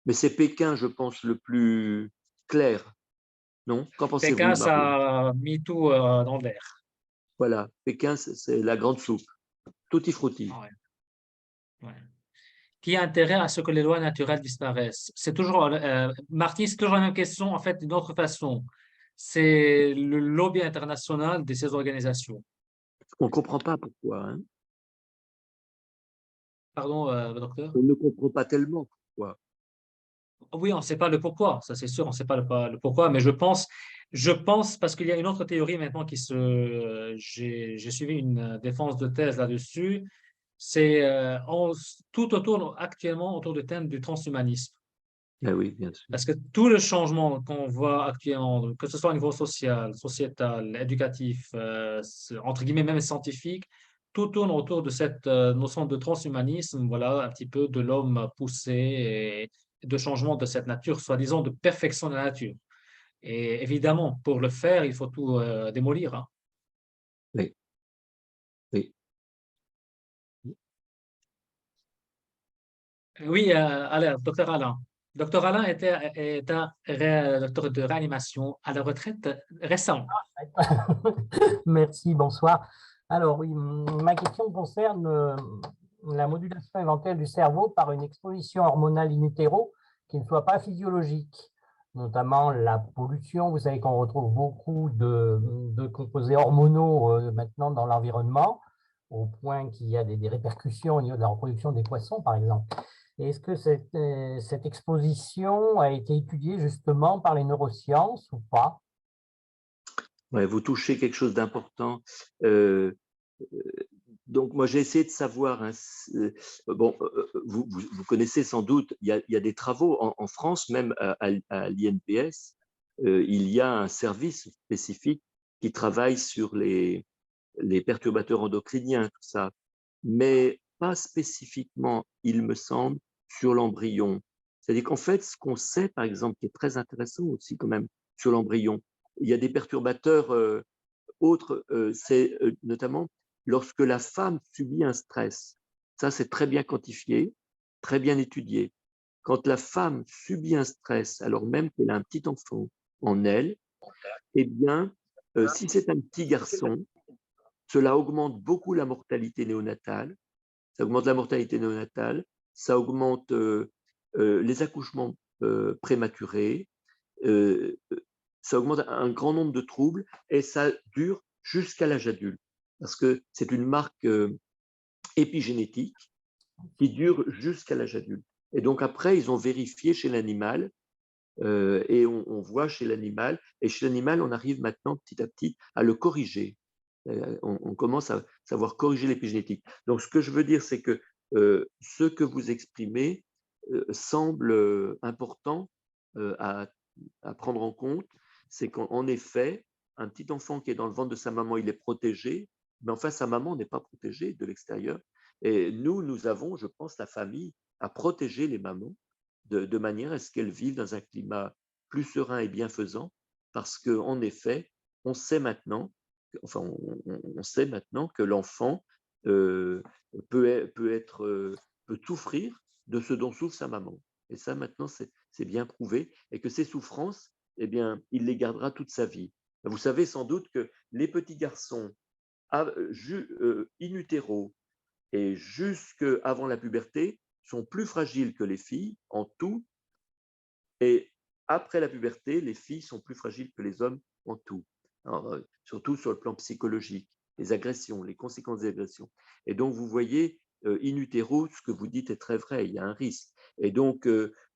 Mais c'est Pékin, je pense, le plus clair. Non? Qu'en pensez-vous, Pékin, Maroun? ça a mis tout dans l'air. Voilà. Pékin, c'est la grande soupe. Tutti frutti. Ouais, ouais. Qui a intérêt à ce que les lois naturelles disparaissent? C'est toujours, Martin, c'est toujours la même question, en fait, d'une autre façon. C'est le lobby international de ces organisations. On ne comprend pas pourquoi. Hein? Pardon, docteur? On ne comprend pas tellement pourquoi. Oui, on ne sait pas le pourquoi, ça c'est sûr, on ne sait pas le pourquoi, mais je pense parce qu'il y a une autre théorie maintenant j'ai suivi une défense de thèse là-dessus, c'est tout autour, actuellement, autour du thème du transhumanisme. Ah oui, bien sûr. Parce que tout le changement qu'on voit actuellement, que ce soit au niveau social, sociétal, éducatif, entre guillemets même scientifique, tout tourne autour de cette notion de transhumanisme, voilà, un petit peu de l'homme poussé et de changement de cette nature, soi-disant de perfection de la nature. Et évidemment, pour le faire, il faut tout démolir, hein. Oui, oui. Oui, allez, docteur Alain. Docteur Alain est un docteur de réanimation à la retraite récemment. Merci, bonsoir. Alors oui, ma question concerne la modulation éventuelle du cerveau par une exposition hormonale in utero qui ne soit pas physiologique, notamment la pollution. Vous savez qu'on retrouve beaucoup de composés hormonaux maintenant dans l'environnement, au point qu'il y a des répercussions au niveau de la reproduction des poissons, par exemple. Est-ce que cette exposition a été étudiée justement par les neurosciences ou pas? Ouais, vous touchez quelque chose d'important. Donc, moi, j'ai essayé de savoir. Hein, bon, vous connaissez sans doute, il y a des travaux en France, même à l'INPS, il y a un service spécifique qui travaille sur les perturbateurs endocriniens, tout ça, mais pas spécifiquement, il me semble, sur l'embryon. C'est-à-dire qu'en fait, ce qu'on sait, par exemple, qui est très intéressant aussi quand même sur l'embryon, il y a des perturbateurs autres, c'est notamment lorsque la femme subit un stress. Ça, c'est très bien quantifié, très bien étudié. Quand la femme subit un stress, alors même qu'elle a un petit enfant en elle, eh bien, si c'est un petit garçon, cela augmente beaucoup la mortalité néonatale. Ça augmente la mortalité néonatale, ça augmente les accouchements prématurés, ça augmente un grand nombre de troubles et ça dure jusqu'à l'âge adulte. Parce que c'est une marque épigénétique qui dure jusqu'à l'âge adulte. Et donc après, ils ont vérifié chez l'animal et on voit chez l'animal, et chez l'animal, on arrive maintenant petit à petit à le corriger. On commence à savoir corriger l'épigénétique. Donc ce que je veux dire, c'est que ce que vous exprimez semble important à prendre en compte, c'est qu'en effet, un petit enfant qui est dans le ventre de sa maman, il est protégé, mais enfin, sa maman n'est pas protégée de l'extérieur. Et nous avons, je pense, la famille à protéger les mamans de manière à ce qu'elles vivent dans un climat plus serein et bienfaisant, parce qu'en effet, on sait maintenant, on sait maintenant que l'enfant peut souffrir de ce dont souffre sa maman. Et ça, maintenant, c'est bien prouvé, et que ces souffrances, eh bien, il les gardera toute sa vie. Vous savez sans doute que les petits garçons in utero et jusqu'avant la puberté sont plus fragiles que les filles en tout, et après la puberté, les filles sont plus fragiles que les hommes en tout. Alors, surtout sur le plan psychologique, les agressions, les conséquences des agressions. Et donc, vous voyez, in utero, ce que vous dites est très vrai, il y a un risque. Et donc,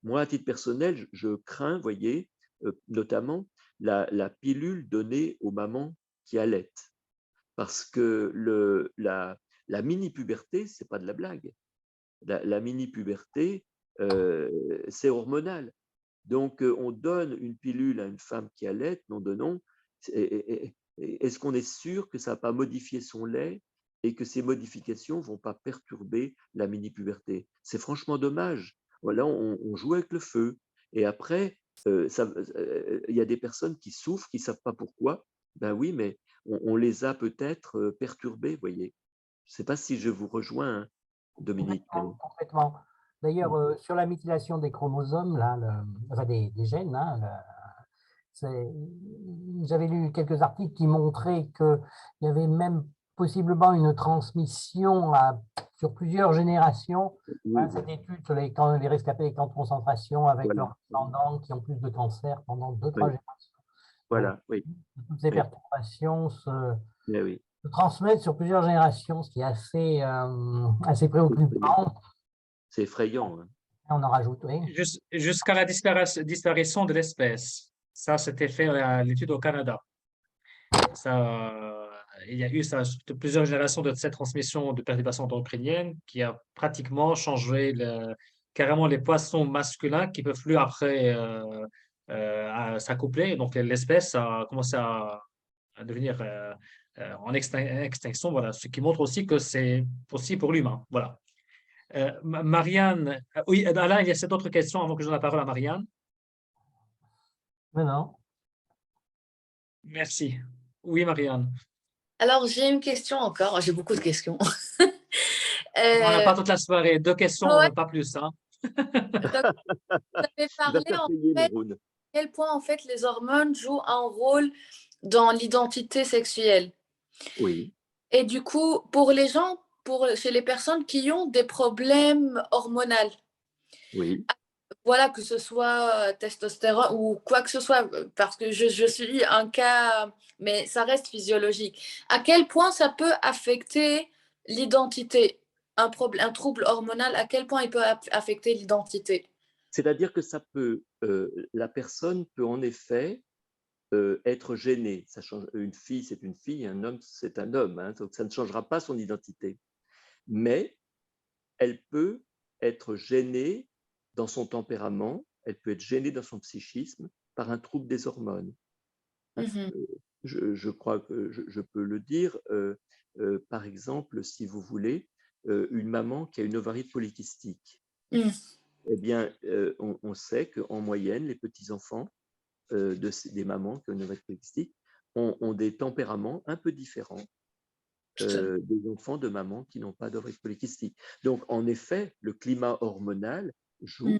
moi, à titre personnel, je crains, voyez, notamment la pilule donnée aux mamans qui allaitent. Parce que la mini-puberté, ce n'est pas de la blague. La mini-puberté, c'est hormonal. Donc, on donne une pilule à une femme qui allait, non donnons. Est-ce qu'on est sûr que ça ne va pas modifier son lait et que ces modifications ne vont pas perturber la mini-puberté? C'est franchement dommage. Voilà, on joue avec le feu. Et après, il y a des personnes qui souffrent, qui ne savent pas pourquoi. Ben oui, mais on les a peut-être perturbées, voyez. Je ne sais pas si je vous rejoins, hein, Dominique. Complètement. D'ailleurs, sur la mutilation des chromosomes, là, enfin des gènes, hein, j'avais lu quelques articles qui montraient qu'il y avait même possiblement une transmission sur plusieurs générations. Oui, Cette étude sur les rescapés des camps de concentration avec voilà. leurs descendants qui ont plus de cancer pendant 2-3 Oui. générations. Voilà, oui. Toutes ces Oui. perturbations Mais oui. se transmettent sur plusieurs générations, ce qui est assez préoccupant. C'est effrayant. Hein. On en rajoute, oui. Jusqu'à la disparition de l'espèce. Ça, c'était fait à l'étude au Canada. Ça, il y a eu ça, plusieurs générations de cette transmission de perturbations endocriniennes qui a pratiquement changé carrément les poissons masculins qui ne peuvent plus après s'accoupler. Donc, l'espèce a commencé à devenir en extinction. Voilà. Ce qui montre aussi que c'est possible pour l'humain. Voilà. Marianne, oui, Alain, il y a cette autre question avant que je donne la parole à Marianne. Mais non. Merci. Oui, Marianne. Alors, j'ai une question encore. J'ai beaucoup de questions. On n'a pas toute la soirée. 2 questions, Ouais. pas plus. Hein. Donc, vous avez parlé en fait, à quel point en fait les hormones jouent un rôle dans l'identité sexuelle. Oui. Et du coup, pour les gens, chez les personnes qui ont des problèmes hormonaux, Oui. voilà, que ce soit testostérone ou quoi que ce soit, parce que je suis un cas, mais ça reste physiologique. À quel point ça peut affecter l'identité? Un trouble hormonal, à quel point il peut affecter l'identité? C'est-à-dire que ça peut, la personne peut en effet être gênée. Ça change, une fille, c'est une fille, un homme, c'est un homme. Hein, donc ça ne changera pas son identité. Mais elle peut être gênée dans son tempérament, elle peut être gênée dans son psychisme par un trouble des hormones. Je crois que je peux le dire. Par exemple, si vous voulez, une maman qui a une ovarite polykystique, eh bien, on sait qu'en moyenne, les petits-enfants des mamans qui ont une ovarite polykystique ont des tempéraments un peu différents des enfants de mamans qui n'ont pas d'ovarite polykystique. Donc, en effet, le climat hormonal joue,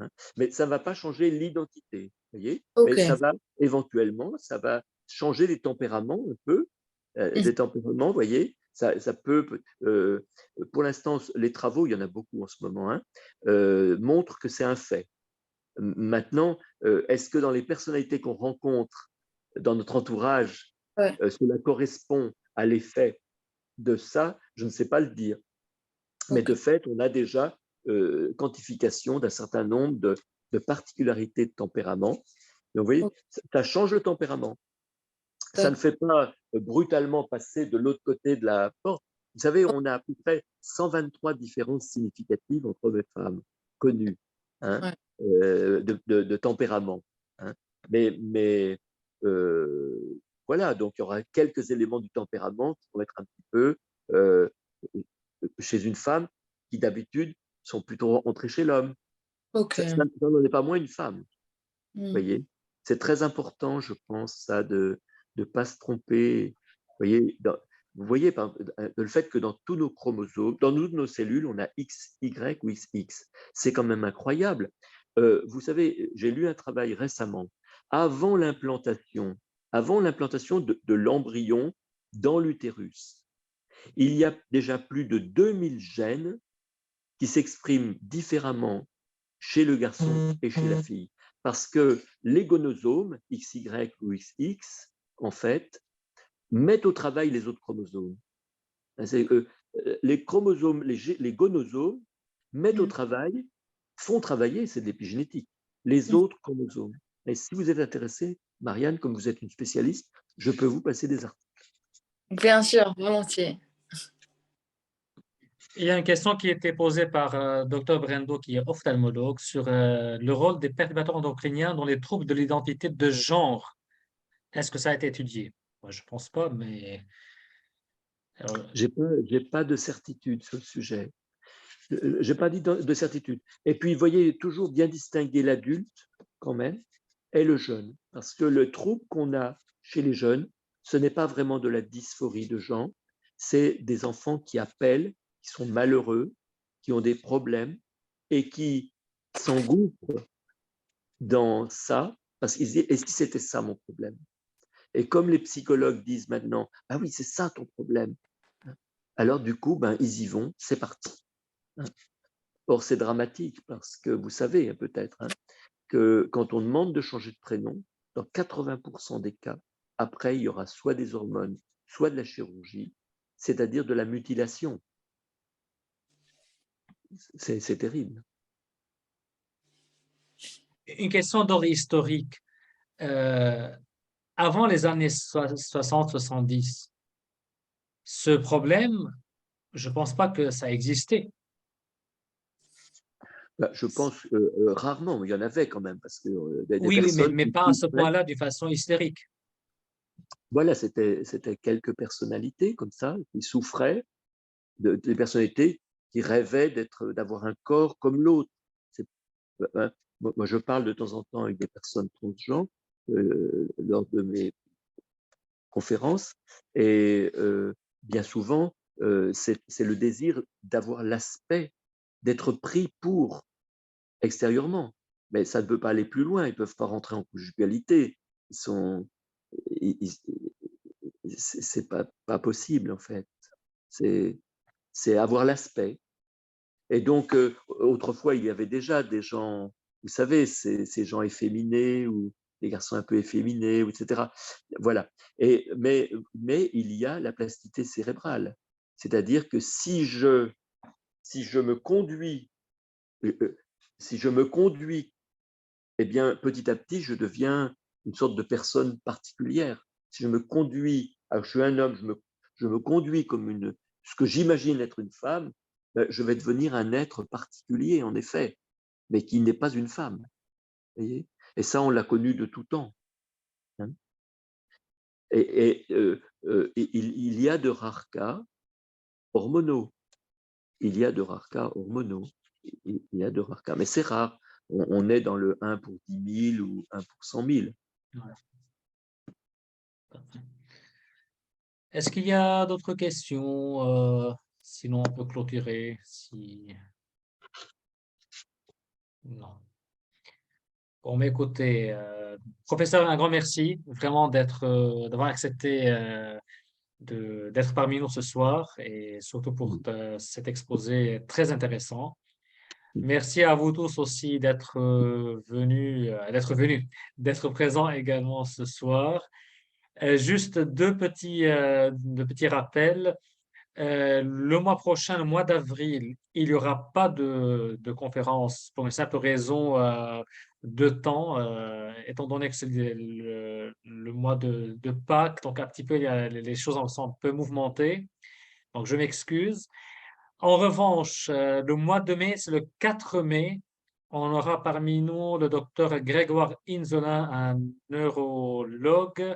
hein, mais ça ne va pas changer l'identité, voyez. Mais ça va éventuellement, ça va changer les tempéraments un peu, des tempéraments, voyez. Ça peut, pour l'instant, les travaux, il y en a beaucoup en ce moment, hein, montrent que c'est un fait. Maintenant, est-ce que dans les personnalités qu'on rencontre dans notre entourage, Ouais. cela correspond à l'effet de ça? Je ne sais pas le dire. Mais Ok. de fait, on a déjà quantification d'un certain nombre de particularités de tempérament. Donc, vous voyez, Ok. ça change le tempérament. Ça ne D'accord. fait pas brutalement passer de l'autre côté de la porte. Vous savez, on a à peu près 123 différences significatives entre hommes et femmes connues, hein, Ouais. de tempérament. Hein. Mais voilà, donc il y aura quelques éléments du tempérament qui vont être un petit peu chez une femme qui d'habitude sont plutôt rentrées chez l'homme. Ok. Ça n'en est pas moins une femme. Hmm. Voyez, c'est très important, je pense, ça, de ne pas se tromper. Vous voyez le fait que dans tous nos chromosomes, dans toutes nos cellules, on a XY ou XX. C'est quand même incroyable. Vous savez, j'ai lu un travail récemment. Avant l'implantation de l'embryon dans l'utérus, il y a déjà plus de 2000 gènes qui s'expriment différemment chez le garçon et chez la fille. Parce que les gonosomes, XY ou XX, en fait, mettent au travail les autres chromosomes. Les chromosomes, les gonosomes mettent au travail, font travailler, c'est de l'épigénétique, les autres chromosomes. Et si vous êtes intéressé, Marianne, comme vous êtes une spécialiste, je peux vous passer des articles. Bien sûr, volontiers. Il y a une question qui a été posée par Dr Brendo, qui est ophtalmologue, sur le rôle des perturbateurs endocriniens dans les troubles de l'identité de genre. Est-ce que ça a été étudié? Moi, je ne pense pas, mais... J'ai pas de certitude sur le sujet. Je n'ai pas dit de certitude. Et puis, vous voyez, toujours bien distinguer l'adulte, quand même, et le jeune. Parce que le trouble qu'on a chez les jeunes, ce n'est pas vraiment de la dysphorie de genre, c'est des enfants qui appellent, qui sont malheureux, qui ont des problèmes et qui s'engouffrent dans ça, parce qu'ils disent, est-ce que c'était ça mon problème? Et comme les psychologues disent maintenant, ah oui, c'est ça ton problème, alors du coup, ben, ils y vont, c'est parti. Or, c'est dramatique parce que vous savez peut-être que quand on demande de changer de prénom, dans 80% des cas, après, il y aura soit des hormones, soit de la chirurgie, c'est-à-dire de la mutilation. C'est terrible. Une question d'ordre historique. Avant les années 60-70, ce problème, je ne pense pas que ça existait. Je pense rarement, il y en avait quand même, parce que des Oui, personnes mais qui pas à ce souffraient. point-là, d'une façon hystérique. Voilà, c'était quelques personnalités comme ça, qui souffraient, des personnalités qui rêvaient d'avoir un corps comme l'autre. Moi, je parle de temps en temps avec des personnes transgenres lors de mes conférences, et bien souvent, c'est le désir d'avoir l'aspect, d'être pris pour extérieurement. Mais ça ne peut pas aller plus loin, ils ne peuvent pas rentrer en conjugalité. C'est pas possible, en fait. C'est avoir l'aspect. Et donc, autrefois, il y avait déjà des gens, vous savez, ces gens efféminés ou des garçons un peu efféminés, etc. Voilà. Mais il y a la plasticité cérébrale. C'est-à-dire que si je me conduis, si je me conduis, eh bien, petit à petit, je deviens une sorte de personne particulière. Si je me conduis, alors je suis un homme, je me conduis comme ce que j'imagine être une femme, je vais devenir un être particulier, en effet, mais qui n'est pas une femme. Voyez, et ça, on l'a connu de tout temps. Hein. Et il y a de rares cas hormonaux. Il y a de rares cas hormonaux. Il y a de rares cas, mais c'est rare. On est dans le 1 pour 10 000 ou 1 pour 100 000. Ouais. Est-ce qu'il y a d'autres questions? Sinon, on peut clôturer. Non. Bon, mais écoutez, professeur, un grand merci vraiment d'avoir accepté d'être parmi nous ce soir et surtout pour cet exposé très intéressant. Merci à vous tous aussi d'être présents également ce soir. Juste deux petits rappels. Le mois prochain, le mois d'avril, il n'y aura pas de conférence pour une simple raison de temps, étant donné que c'est le mois de Pâques, donc un petit peu, les choses sont un peu mouvementées, donc je m'excuse. En revanche, le mois de mai, c'est le 4 mai, on aura parmi nous le docteur Grégoire Inzolin, un neurologue,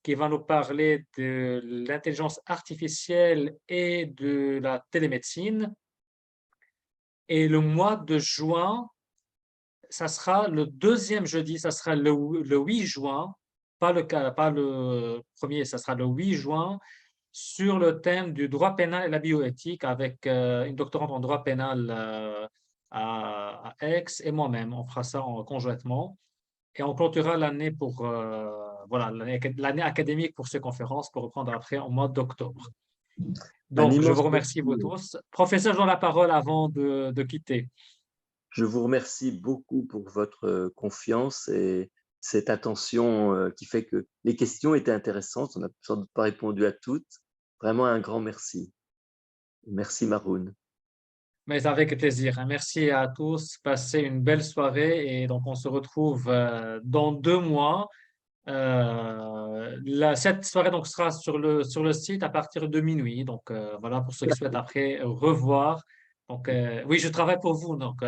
qui va nous parler de l'intelligence artificielle et de la télémédecine. Et le mois de juin, ça sera le deuxième jeudi, ça sera le 8 juin, pas le premier, ça sera le 8 juin, sur le thème du droit pénal et la bioéthique avec une doctorante en droit pénal à Aix et moi-même. On fera ça conjointement. Et on clôturera l'année voilà, l'année académique pour ces conférences pour reprendre après en mois d'octobre. Un Donc, je immense vous remercie vous merci. tous. Professeur, je donne la parole avant de quitter. Je vous remercie beaucoup pour votre confiance et cette attention qui fait que les questions étaient intéressantes. On n'a sans doute pas répondu à toutes. Vraiment un grand merci. Merci Maroun. Mais avec plaisir. Merci à tous. Passez une belle soirée et donc on se retrouve dans 2 mois. Cette soirée donc sera sur le site à partir de minuit. Donc voilà pour ceux qui souhaitent après revoir. Donc oui, je travaille pour vous. Donc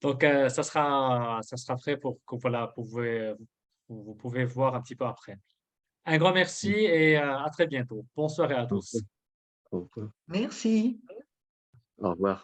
donc ça sera prêt pour que voilà vous pouvez voir un petit peu après. Un grand merci et à très bientôt. Bonne soirée à tous. Au revoir. Merci. Au revoir.